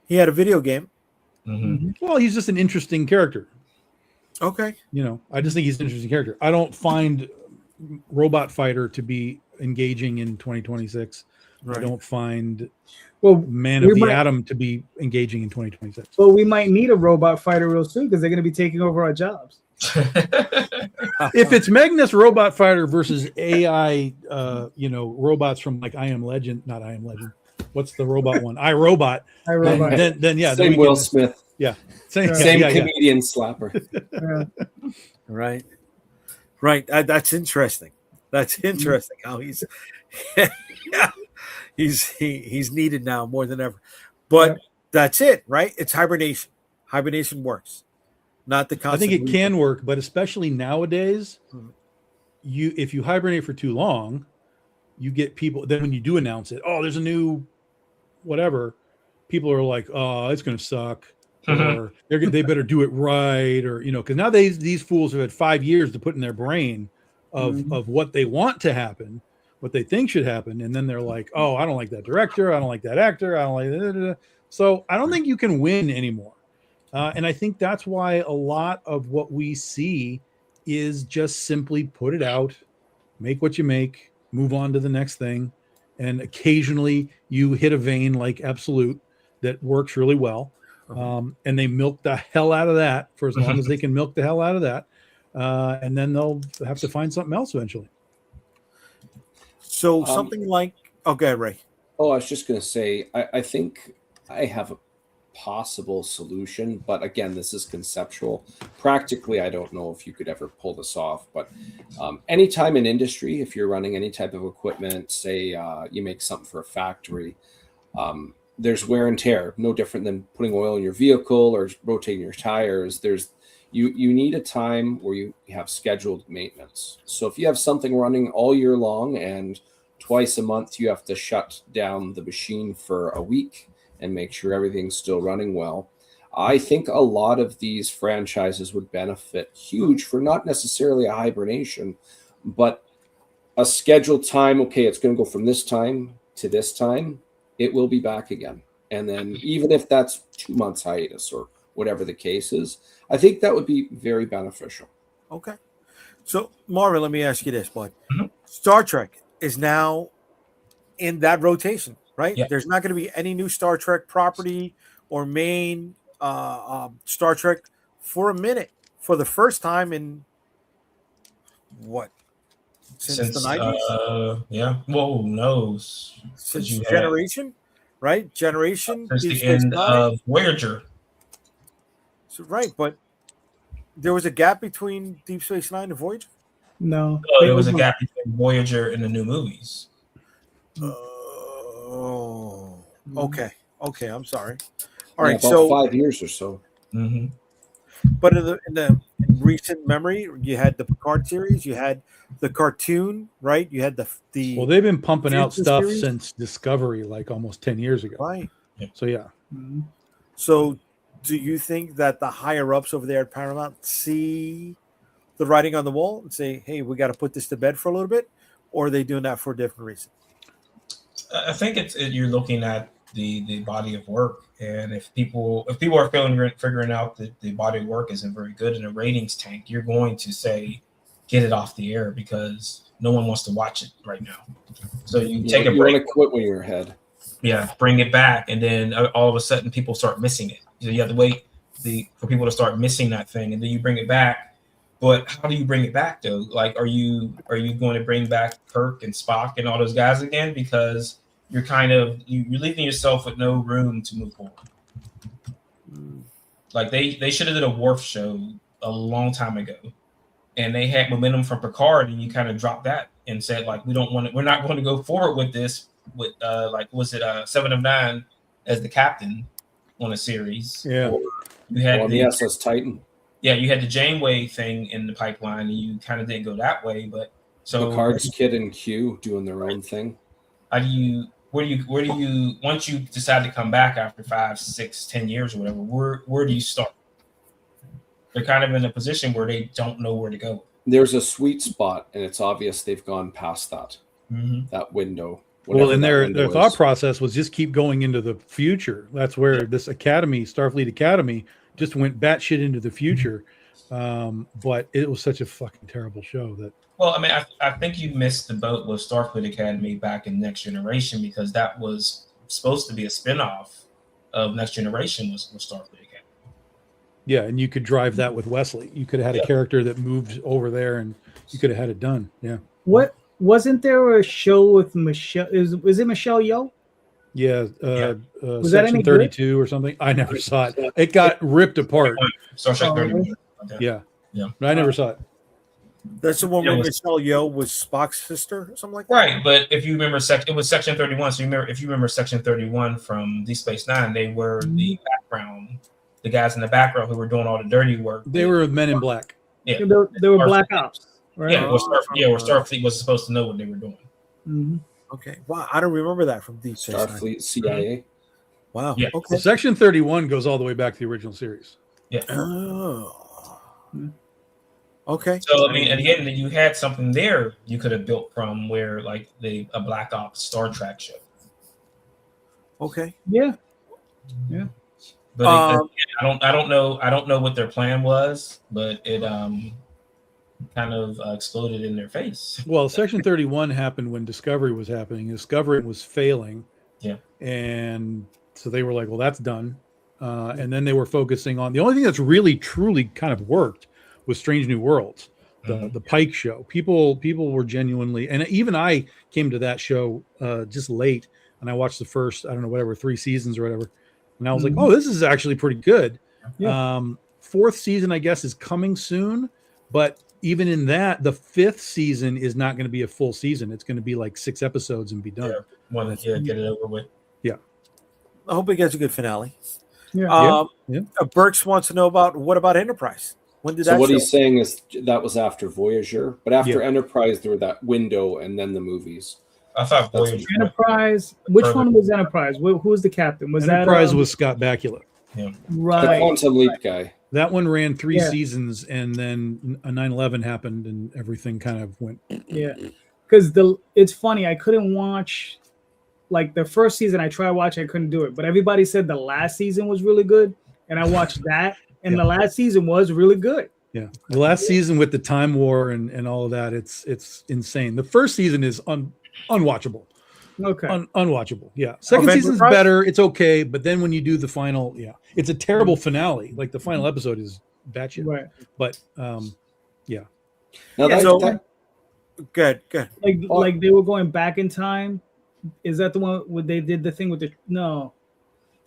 He had a video game. Mm-hmm. Well, he's just an interesting character. Okay. You know, I just think he's an interesting character. I don't find Robot Fighter to be engaging in 2026. Right. I don't find Well, Man we of the might- Atom to be engaging in 2026. well, we might need a robot fighter real soon because they're going to be taking over our jobs. If it's Magnus Robot Fighter versus AI, robots from like I Am Legend, not I Am Legend. What's the robot one? I Robot. I robot. Then yeah, Same then Will Smith, same, same yeah. comedian slapper. Right. That's interesting. That's interesting how he's he's needed now more than ever. But that's it, right? It's hibernation. Hibernation works. Not the I constant. think it can work, but especially nowadays, Mhm. if you hibernate for too long, you get people. Then when you do announce it, oh, there's a new whatever, people are like, oh, it's going to suck, or they better do it right, or because now these fools have had 5 years to put in their brain of what they want to happen, what they think should happen, and then they're like, oh, I don't like that director, I don't like that actor, I don't like that. So I don't think you can win anymore. And I think that's why a lot of what we see is just simply put it out, make what you make, move on to the next thing. And occasionally you hit a vein like Absolute that works really well. And they milk the hell out of that for as long as they can milk the hell out of that. And then they'll have to find something else eventually. So something like, okay, Ray. Oh, I was just going to say, I think I have a possible solution, but again, this is conceptual. Practically, I don't know if you could ever pull this off, but anytime in industry, if you're running any type of equipment, say you make something for a factory, there's wear and tear, no different than putting oil in your vehicle or rotating your tires. You need a time where you have scheduled maintenance. So if you have something running all year long and twice a month you have to shut down the machine for a week and make sure everything's still running well, I think a lot of these franchises would benefit huge for not necessarily a hibernation, but a scheduled time. Okay, it's going to go from this time to this time. It will be back again. And then even if that's 2 months hiatus or whatever the case is, I think that would be very beneficial. Okay. So, Marvin, let me ask you this, bud. Mhm. Star Trek is now in that rotation, right? Yeah. There's not going to be any new Star Trek property or main Star Trek for a minute, for the first time in what? Since the 90s? Yeah. Whoa, knows. Since you had- Generation, right? Generation. Since Deep the Space end Nine. of Voyager. So, right, but there was a gap between Deep Space Nine and Voyager. No. There was a gap between Voyager and the new movies. Oh, okay. I'm sorry. All right, about so 5 years or so. Mm-hmm. but in the recent memory, you had the Picard series, you had the cartoon, right? You had the Well, they've been pumping out Future stuff series? since Discovery, like almost 10 years ago. right. So yeah, Mhm. So, do you think that the higher ups over there at Paramount see the writing on the wall and say, "Hey, we got to put this to bed for a little bit," or are they doing that for a different reason? I think you're looking at the body of work. And if people are figuring out that the body of work isn't very good in a ratings tank, you're going to say, get it off the air because no one wants to watch it right now. So you take a break. You want to quit when you're ahead. Yeah, bring it back, and then all of a sudden people start missing it. So you have to wait for people to start missing that thing, and then you bring it back. But how do you bring it back though? Like, are you going to bring back Kirk and Spock and all those guys again? Because you're you're leaving yourself with no room to move forward. Like they should have did a Worf show a long time ago, and they had momentum from Picard, and you kind of dropped that and said like we're not going to go forward with this with was it 7 of 9 as the captain on a series. Yeah, you had the SS Titan. Yeah, you had the Janeway thing in the pipeline, and you kind of didn't go that way. But so Picard's Kid and Q doing their own thing. Where do you once you decide to come back after 5, 6, 10 years or whatever, where do you start? They're kind of in a position where they don't know where to go. There's a sweet spot, and it's obvious they've gone past that that window. Well, and their thought process was just keep going into the future. That's where this academy, Starfleet Academy, just went batshit into the future. But it was such a fucking terrible show that. Well, I mean, I think you missed the boat with Starfleet Academy back in Next Generation, because that was supposed to be a spinoff of Next Generation was Starfleet Academy. Yeah, and you could drive that with Wesley. You could have had a character that moved over there, and you could have had it done. Yeah. What wasn't there a show with Michelle? Was it Michelle Yeoh? Yeah. Was that Section any 32 good? or something? I never saw it. It got ripped apart. Star Trek 31. Yeah. Yeah. But I never saw it. That's the one where Michelle Yeoh was Spock's sister or something like that? Right, but if you remember, it was Section 31. So if you remember Section 31 from Deep Space Nine, they were the background, the guys in the background who were doing all the dirty work. They were Men in Black. Yeah, they were Black Ops. Right? Yeah, where Starfleet was supposed to know what they were doing. Mm-hmm. Okay. Wow, I don't remember that from Deep Space Nine. Starfleet CIA. Wow. Yeah. Okay. Well, Section 31 goes all the way back to the original series. Yeah. Oh. Okay. So I mean, and again, you had something there you could have built from where like a Black Ops Star Trek show. Okay. Yeah. But I don't know what their plan was, but it kind of exploded in their face. Well, Section 31 happened when Discovery was happening. Discovery was failing. Yeah. And so they were like, well, that's done. And then they were focusing on the only thing that's really, truly kind of worked was Strange New Worlds, the Pike show. People were genuinely, and even I came to that show just late, and I watched the first, 3 seasons or whatever. And I was like, oh, this is actually pretty good. Yeah. 4th season, I guess, is coming soon. But even in that, the 5th season is not going to be a full season. It's going to be like 6 episodes and be done. Get it over with. Yeah. I hope it gets a good finale. Yeah. Burks wants to know what about Enterprise? When did that So what show? he's saying is that was after Voyager, but after Enterprise, there were that window and then the movies. I thought Voyager. Enterprise. Which one was Enterprise? Who was the captain? Was Enterprise that was Scott Bakula. Yeah. The right? Quantum Leap guy. That one ran 3 seasons, and then a 9/11 happened, and everything kind of went. Yeah, because it's funny. I couldn't watch like the first season. I tried watching, I couldn't do it. But everybody said the last season was really good, and I watched that, and the last season was really good. Yeah, the last season with the time war and all of that, it's insane. The first season is unwatchable. Okay. Unwatchable. Yeah. Second season's better. It's okay. But then when you do the final, it's a terrible finale. Like the final episode is batshit. Right. But Now Good. Like they were going back in time. Is that the one where they did the thing with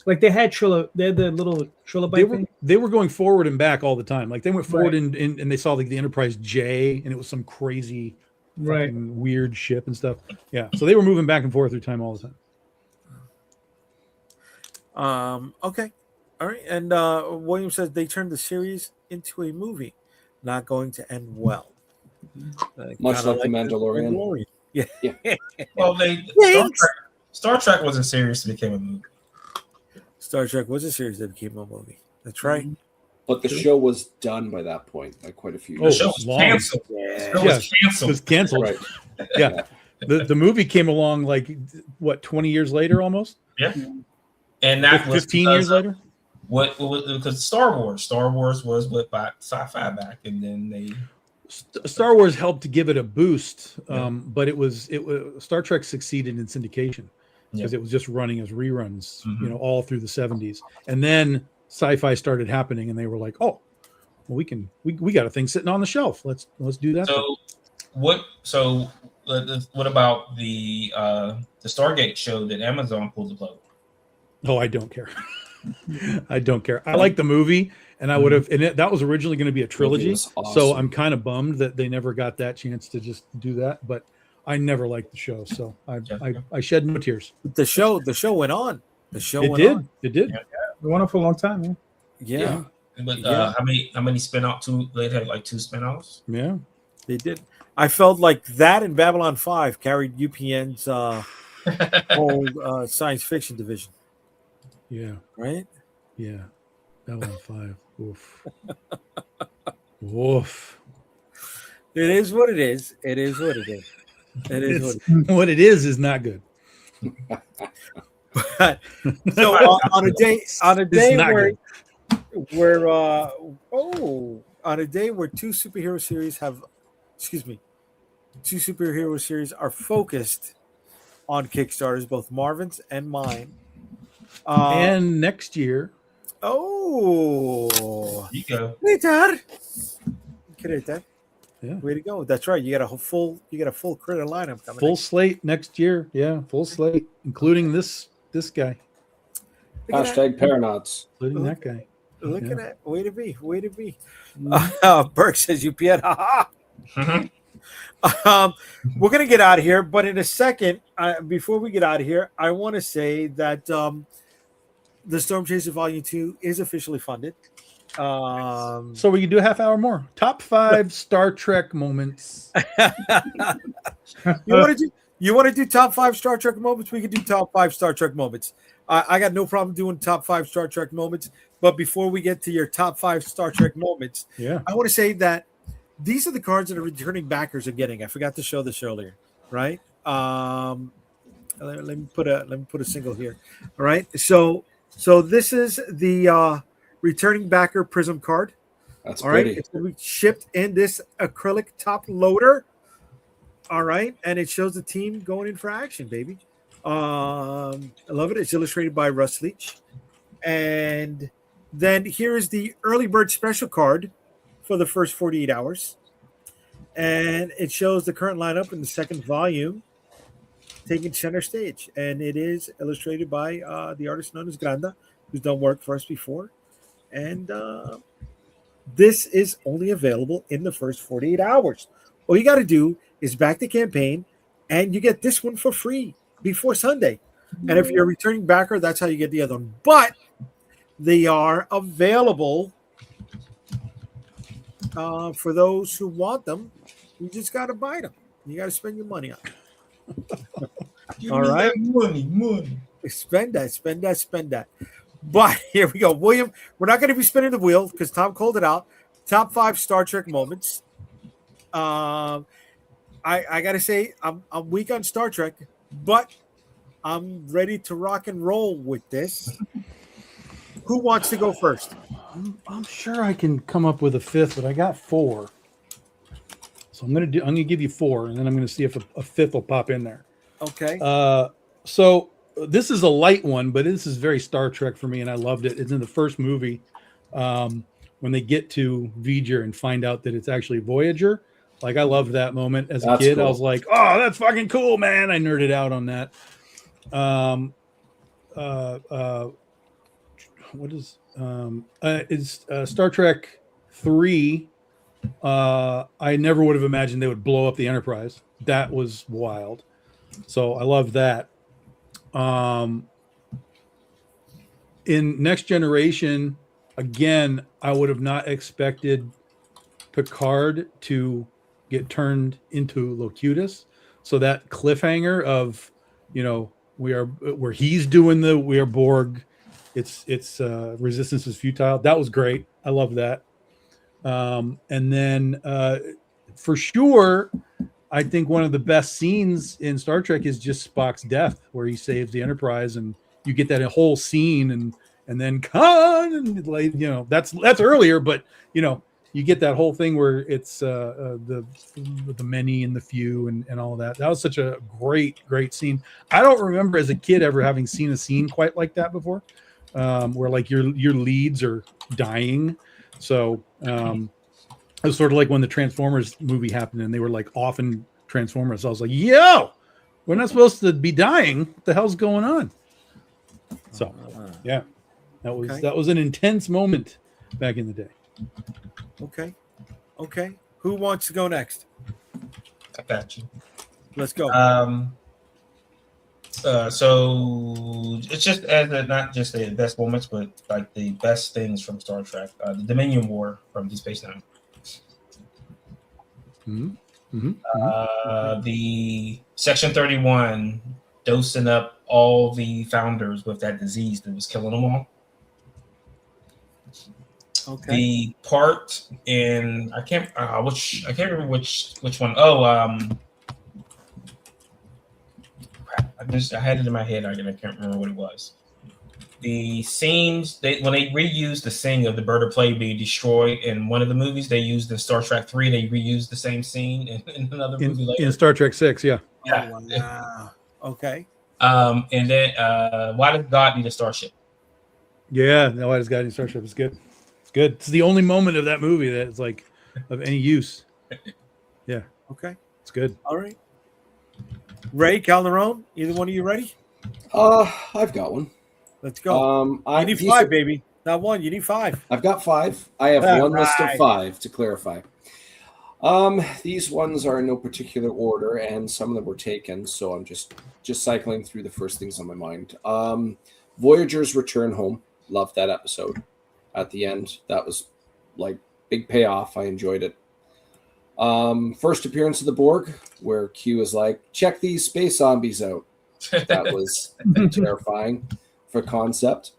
like they had the little trilobite thing? They were going forward and back all the time. Like they went forward and they saw like the Enterprise J, and it was some crazy weird ship and stuff. Yeah. So they were moving back and forth through time all the time. Okay. All right. And William says they turned the series into a movie, not going to end well. Much like The Mandalorian. Yeah. Well, Star Trek wasn't serious; it became a movie. Star Trek was a series that became a movie. That's right. But the show was done by that point, by quite a few The years. show was canceled. It was canceled. Right. Yeah. The movie came along like 20 years later almost. Yeah. And that was 15 years later. What because Star Wars was what back sci-fi back, and then they Star Wars helped to give it a boost, Yeah. but it was Star Trek succeeded in syndication because it was just running as reruns, Mhm. all through the 70s, and then sci-fi started happening, and they were like, oh, well, we got a thing sitting on the shelf. Let's do that. So what about the Stargate show that Amazon pulled the plug? Oh, I don't care. I don't care. I like the movie, and I would have, and that was originally going to be a trilogy. was awesome. So I'm kind of bummed that they never got that chance to just do that. But I never liked the show, so I shed no tears. The show went on. The show It went did. on. It did. Yeah. We won it for a long time, man. Yeah, But Yeah. how many spin-off two? They had like 2 spin-offs. Yeah. they did. I felt like that and Babylon 5 carried UPN's whole science fiction division, Yeah. right? Yeah. Babylon 5. Oof. Oof. It is what it is. It is what it is. It is what It's, what it is not good. But so on a day not where on a day where two superhero series are focused on Kickstarters, both Marvin's and mine. And next year, Oh, You go. Richard. Yeah. Way to go. That's right. You got a full critter lineup coming. full slate next year. Yeah, full slate, including this guy, Look at Hashtag Paranauts. including that guy. that. Look Yeah. at that. Way to be. Way to be. Mhm. Burke says UPN. Haha. Mhm. We're gonna get out of here, but in a second, before we get out of here, I want to say that the Storm Chaser Volume 2 is officially funded. So we can do a half hour more. Top 5 Star Trek moments. You want to do top 5 Star Trek moments? We can do top 5 Star Trek moments. I got no problem doing top 5 Star Trek moments. But before we get to your top 5 Star Trek moments, Yeah. I want to say that these are the cards that the returning backers are getting. I forgot to show this earlier, right? Let me put a single here. All right. So this is the returning backer prism card. That's All right. pretty. It's going to be shipped in this acrylic top loader. All right. And it shows the team going in for action, baby. I love it. It's illustrated by Russ Leach. And then here is the early bird special card for the first 48 hours. And it shows the current lineup in the second volume taking center stage. And it is illustrated by the artist known as Granda, who's done work for us before. And this is only available in the first 48 hours. All you got to do is back the campaign, and you get this one for free before Sunday. And if you're a returning backer, that's how you get the other one. But they are available for those who want them. You just got to buy them. You got to spend your money on them. Give All me right. that money. Spend that. But here we go. William, we're not going to be spinning the wheel because Tom called it out. Top 5 Star Trek moments. I got to say, I'm weak on Star Trek, but I'm ready to rock and roll with this. Who wants to go first? I'm sure I can come up with a 5th, but I got 4. So I'm gonna give you 4, and then I'm gonna see if a 5th will pop in there. Okay. So this is a light one, but this is very Star Trek for me, and I loved it. It's in the first movie when they get to V'ger and find out that it's actually Voyager. Like, I loved that moment as a That's kid. cool. I was like, "Oh, that's fucking cool, man!" I nerded out on that. What is it's Star Trek 3? I never would have imagined they would blow up the Enterprise. That was wild. So I love that. In Next Generation, again, I would have not expected Picard to get turned into Locutus. So that cliffhanger of, where he's doing we are Borg. It's resistance is futile. That was great. I love that. And then for sure, I think one of the best scenes in Star Trek is just Spock's death, where he saves the Enterprise and you get that whole scene, and then Khan, and like, you know, that's earlier, but you know, you get that whole thing where it's the many and the few and all that. That was such a great scene. I don't remember as a kid ever having seen a scene quite like that before, where like your leads are dying. So it was sort of like when the Transformers movie happened and they were like off in Transformers. I was like, yo, we're not supposed to be dying. What the hell's going on? So yeah, that was an intense moment back in the day. Okay. Who wants to go next? I got you. Let's go. So it's just not just the best moments, but like the best things from Star Trek. The Dominion War from Deep Space Nine. The Section 31 dosing up all the founders with that disease that was killing them all. Okay. The part in I can't remember which one. Oh, I had it in my head. I can't remember what it was. The scenes when they reused the scene of the bird of prey being destroyed in one of the movies, they used in Star Trek 3. They reused the same scene in another movie later. In Star Trek 6, yeah. Yeah. Oh, wow. Okay. And then why does God need a starship? Yeah, no, why does God need a starship? It's good. It's good. It's the only moment of that movie that is like of any use. Yeah. Okay. It's good. All right. Ray, Calderon, either one of you ready? I've got one. Let's go. You need 5, baby. Not 1. You need 5. I've got 5. I have All one list of right. 5 to clarify. These ones are in no particular order, and some of them were taken, so I'm just cycling through the first things on my mind. Voyager's Return Home. Loved that episode. At the end, that was like big payoff. I enjoyed it. First appearance of the Borg, where Q is like, check these space zombies out. That was terrifying for concept.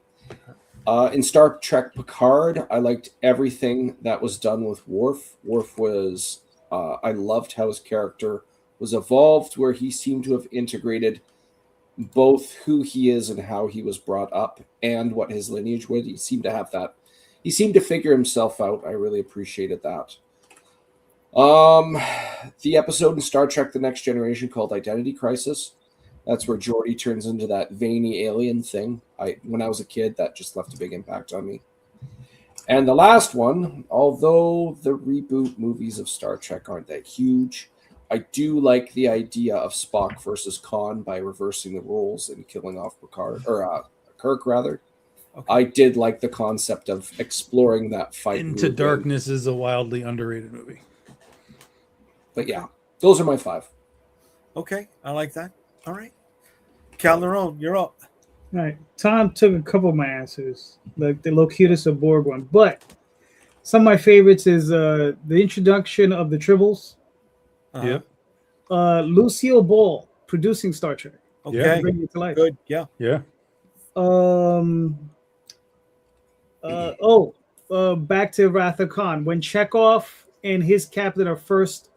In Star Trek Picard, I liked everything that was done with Worf. Worf was, I loved how his character was evolved, where he seemed to have integrated both who he is and how he was brought up and what his lineage was. He seemed to have that. He seemed to figure himself out. I really appreciated that. The episode in Star Trek The Next Generation called Identity Crisis. That's where Geordi turns into that veiny alien thing. When I was a kid, that just left a big impact on me. And the last one, although the reboot movies of Star Trek aren't that huge, I do like the idea of Spock versus Khan by reversing the roles and killing off Picard, or Kirk, rather. Okay. I did like the concept of exploring that fight. Into Darkness is a wildly underrated movie. But yeah, those are my 5. Okay, I like that. All right. Calderon, you're up. All right. Tom took a couple of my answers, like the Locutus of Borg one. But some of my favorites is the introduction of the Tribbles. Yep. Lucille Ball producing Star Trek. Okay. Bring it to life. Good. Yeah. Yeah. Back to Wrath of Khan. When Chekhov and his captain are first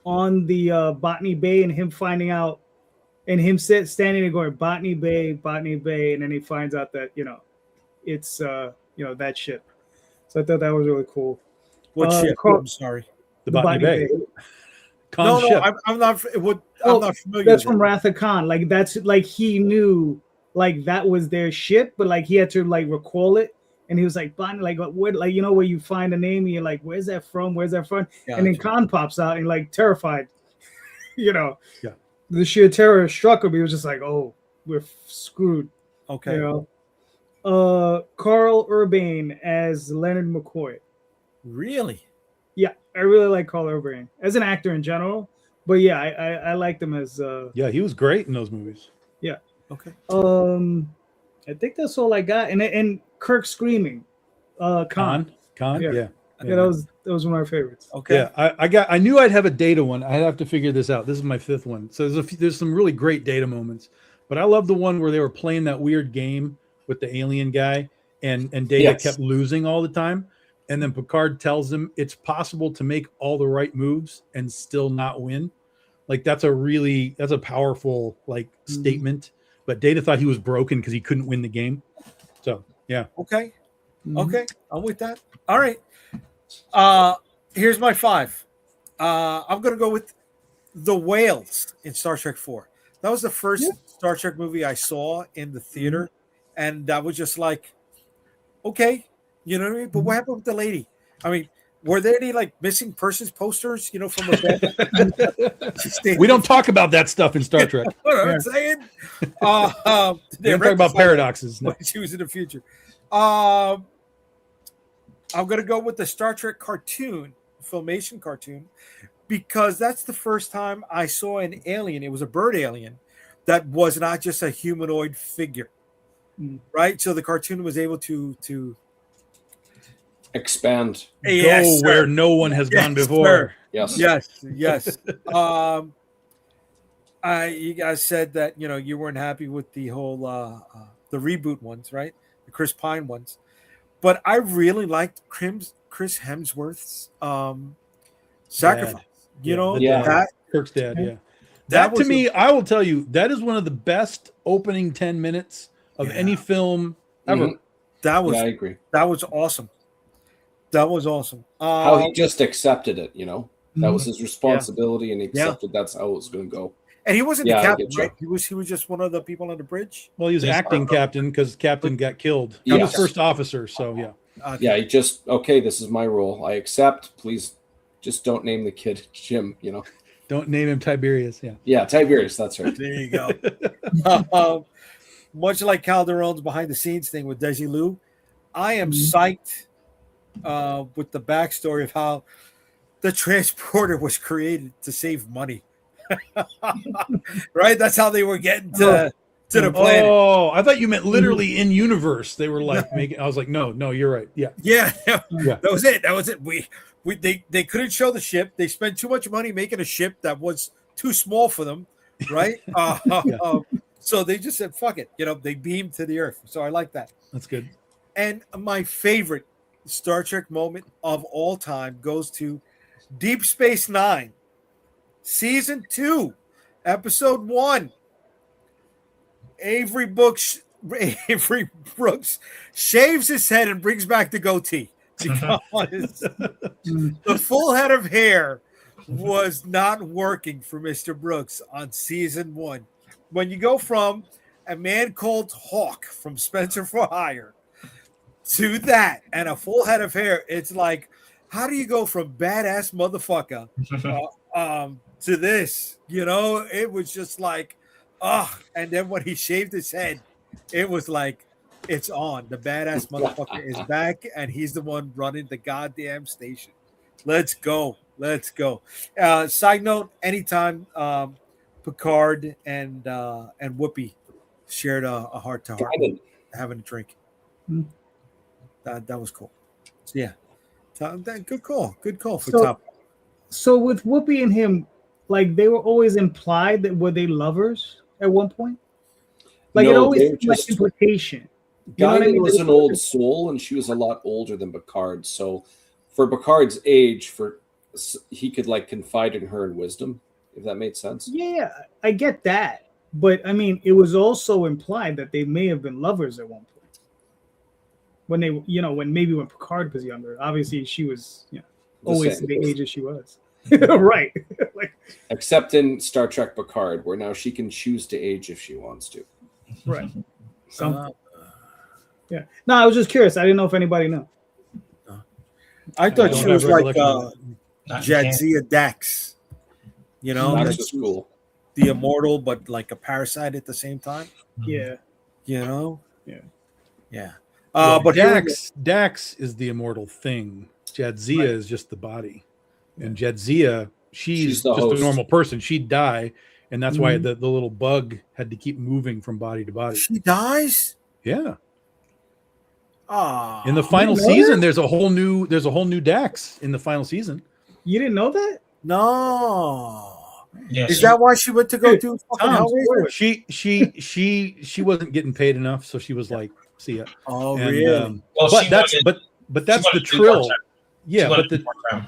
on the Botany Bay, and him finding out, and him standing there going Botany Bay, and then he finds out that it's that ship. So I thought that was really cool. What ship? I'm sorry. The Botany Bay. No, I'm not. I'm not familiar. That's from Wrath of Khan. Like that's like he knew like that was their ship, but like he had to like recall it. And he was like, like what, like where you find a name and you're like, where's that from? Where's that from? Gotcha. And then Khan pops out and like terrified, Yeah. The sheer terror struck him. He was just like, oh, we're screwed. Okay. Carl Urban as Leonard McCoy. Really? Yeah, I really like Carl Urban as an actor in general. But yeah, I liked him as. Yeah, he was great in those movies. Yeah. Okay. I think that's all I got. And Kirk screaming, Khan. Yeah. That was one of my favorites. Okay. Yeah, I knew I'd have a data one. I'd have to figure this out. This is my 5th one. So there's some really great data moments, but I love the one where they were playing that weird game with the alien guy and Data kept losing all the time. And then Picard tells him it's possible to make all the right moves and still not win. Like that's a powerful like statement but Data thought he was broken because he couldn't win the game. So yeah. Okay. Mhm. Okay. I'm with that. All right. Here's my 5. I'm gonna go with the whales in Star Trek 4. That was the first Star Trek movie I saw in the theater, and I was just like, okay, you know what I mean? But what happened with the lady? I mean, were there any like missing persons posters, from a bed? We don't talk about that stuff in Star Trek. What I'm saying? We don't talk about rectify paradoxes. that No. when she was in the future. I'm gonna go with the Star Trek cartoon, Filmation cartoon, because that's the first time I saw an alien. It was a bird alien that was not just a humanoid figure, right? So the cartoon was able to Expand. Go where no one has gone before. Yes. Yes. You guys said that you weren't happy with the whole the reboot ones, right? The Chris Pine ones, but I really liked Chris Hemsworth's sacrifice. Yeah. Kirk's dad. Yeah. That That to me, I will tell you, that is one of the best opening 10 minutes of any film ever. Mhm. that was Yeah, I agree. that was awesome. That was awesome. How he just accepted it, that was Mhm. his responsibility, and he accepted that's how it was going to go. And he wasn't Yeah, I the captain, get you. right? He was just one of the people on the bridge. Well, he was Yes. acting captain because captain got killed. He was Yes. first officer, so yeah. Yeah, he just this is my role. I accept. Please, just don't name the kid Jim. Don't name him Tiberius. Yeah. Yeah, Tiberius. That's right. There you go. Much like Calderon's behind the scenes thing with Desilu, I am psyched with the backstory of how the transporter was created to save money. Right? That's how they were getting to the planet. Oh, I thought you meant literally in universe. They were like making. I was like, no, you're right. Yeah. Yeah, Yeah. that was it. They couldn't show the ship. They spent too much money making a ship that was too small for them, right? So they just said, "Fuck it," They beamed to the Earth. So I like that. That's good. And my favorite Star Trek moment of all time goes to Deep Space Nine, Season 2, Episode 1. Avery Brooks shaves his head and brings back the goatee. Because the full head of hair was not working for Mr. Brooks on Season 1. When you go from a man called Hawk from Spencer for Hire to that and a full head of hair, it's like, how do you go from badass motherfucker to this? It was just like, and then when he shaved his head, it was like, it's on. The badass motherfucker is back, and he's the one running the goddamn station. Let's go. Side note: anytime Picard and Whoopi shared a heart to heart having a drink, that was cool. So, yeah, good call for top. So with Whoopi and him, like they were always implied that were they lovers at one point? Like it always seemed like implication. Guinan was an old soul, and she was a lot older than Picard. So, for Picard's age, he could confide in her in wisdom, if that made sense. Yeah, I get that, but I mean, it was also implied that they may have been lovers at one point. When they, when Picard was younger, obviously she was, always the age as she was. Right. Except in Star Trek Picard, where now she can choose to age if she wants to. Right. Yeah. No, I was just curious. I didn't know if anybody knew. I thought she was like Jadzia Jadzia Dax. Dax was cool. The immortal, but like a parasite at the same time. Yeah. Yeah. Well, But Dax is the immortal thing. Jadzia is just the body, and Jadzia, she's just host. a normal person. She'd die, and that's why the little bug had to keep moving from body to body. she dies. Yeah. Ah, In the final season, there's a whole new Dax in the final season. You didn't know that? no. Yeah, Is that why she went to go do fucking Tom, Hellraiser? She wasn't getting paid enough, so she was like, "See ya." Oh, And, really? but that's the trill. Yeah, but the part-time.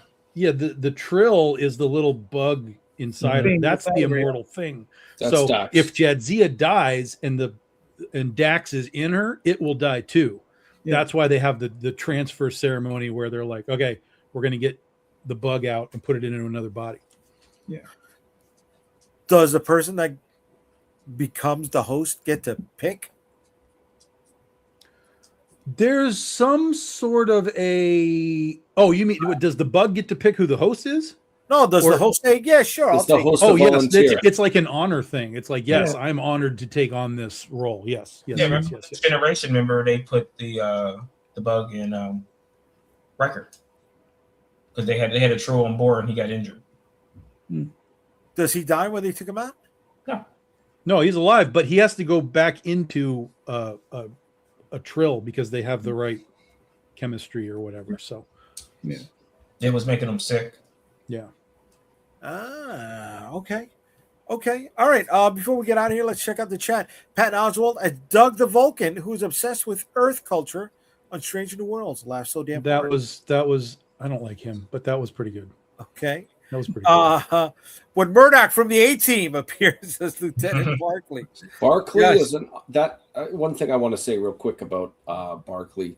trill is the little bug inside. Thing, That's the inside, right? immortal thing. That's So Dax. if Jadzia dies and Dax is in her, it will die too. Yeah. That's why they have the transfer ceremony where they're like, okay, we're going to get the bug out and put it into another body. Does the person that becomes the host get to pick? There's some sort of a. Oh, you mean does the bug get to pick who the host is? No, does Or- the host say, yeah, sure, I'll Does the take host Oh a yes, volunteer? it's like an honor thing. It's like, yes, Yeah. I'm honored to take on this role. Yes, yes, Yeah, yes, remember yes, this yes. generation, remember they put the bug in record because they had a troll on board and he got injured. Does he die when they took him out? No, he's alive, but he has to go back into a trill because they have the right chemistry or whatever. So, It was making him sick. yeah. Ah, okay. Okay. All right. Before we get out of here, let's check out the chat. Pat Oswald and Doug the Vulcan, who's obsessed with Earth culture on Strange New Worlds. Laugh so damn That hard. was I don't like him, but that was pretty good. Okay. That was pretty good. When Murdoch from the A-Team appears as Lieutenant Barkley. Barkley Yes. isn't that one thing I want to say real quick about Barkley.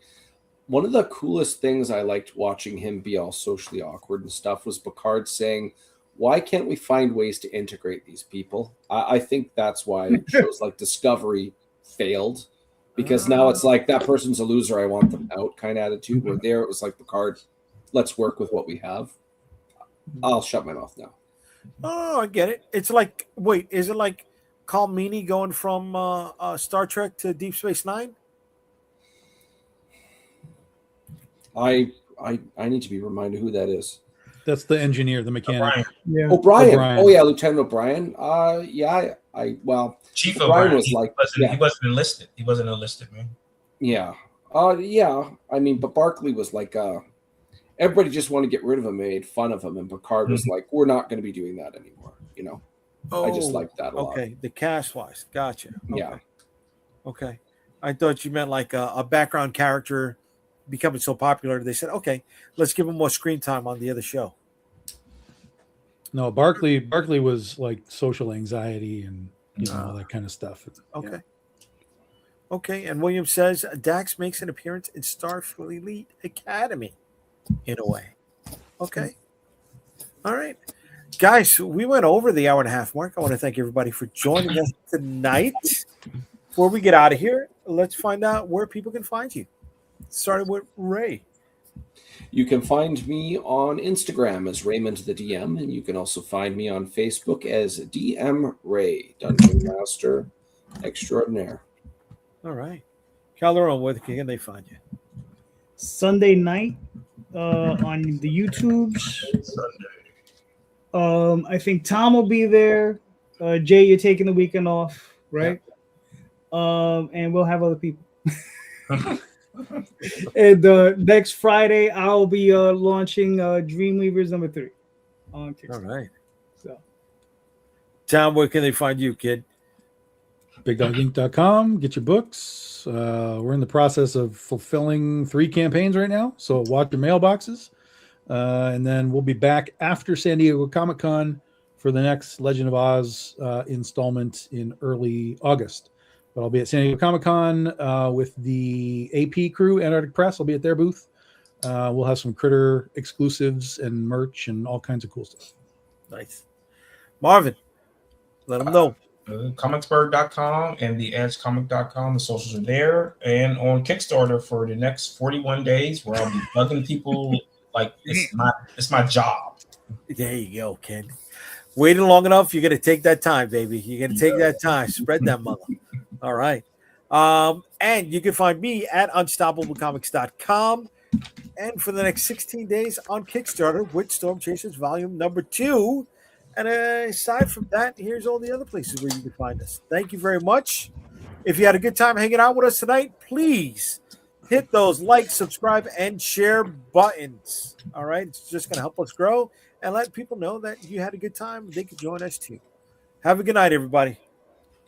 One of the coolest things I liked watching him be all socially awkward and stuff was Picard saying, "Why can't we find ways to integrate these people?" I think that's why shows like Discovery failed, because now it's like that person's a loser, I want them out kind of attitude. Where there it was like, Picard, let's work with what we have. I'll shut my mouth now. Oh, I get it. It's like, wait, is it like Carl Meany going from Star Trek to Deep Space Nine? I need to be reminded who that is. That's the engineer, the mechanic. O'Brien. Yeah. O'Brien. Oh yeah, Lieutenant O'Brien. Yeah, Chief O'Brien O'Brien was like, he wasn't enlisted. He wasn't enlisted, man. yeah. Yeah. I mean, but Barkley was like, everybody just wanted to get rid of him, made fun of him, and Picard was like, we're not going to be doing that anymore. You know, I just like that a lot. Okay, the cast wise. Gotcha. Okay. Yeah. Okay. I thought you meant like a background character becoming so popular. They said, okay, let's give him more screen time on the other show. No, Barkley was like social anxiety and all that kind of stuff. Okay. Yeah. Okay. And William says Dax makes an appearance in Starfleet Academy in a way. Okay. All right. Guys, we went over the hour and a half mark. I want to thank everybody for joining us tonight. Before we get out of here, let's find out where people can find you. Starting with Ray. You can find me on Instagram as Raymond the DM, and you can also find me on Facebook as DM Ray, Dungeon Master Extraordinaire. All right. Calderon, where can they find you? Sunday night on the YouTubes. I think Tom will be there. Jay, you're taking the weekend off, right? Yeah. And we'll have other people. And next Friday, I'll be launching Dreamweavers #3 on Kickstarter. All right. So, Tom, where can they find you, kid? BigDogInc.com. Get your books. We're in the process of fulfilling 3 campaigns right now, so watch your mailboxes. And then we'll be back after San Diego Comic-Con for the next Legend of Oz installment in early August. But I'll be at San Diego Comic-Con with the AP crew, Antarctic Press. I'll be at their booth. We'll have some Critter exclusives and merch and all kinds of cool stuff. Nice. Marvin, let them know. Comicsburg.com and the edgecomic.com. The socials are there. And on Kickstarter for the next 41 days, where I'll be bugging people like it's my job. There you go, Ken. Waiting long enough, you're gonna take that time, baby. You're gonna take that time. Spread that mother. All right. And you can find me at unstoppablecomics.com. And for the next 16 days on Kickstarter with Storm Chasers Volume #2. And aside from that, here's all the other places where you can find us. Thank you very much. If you had a good time hanging out with us tonight, please hit those like, subscribe, and share buttons. All right. It's just going to help us grow and let people know that you had a good time. They could join us too. Have a good night, everybody.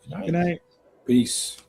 Good night. good night. Peace.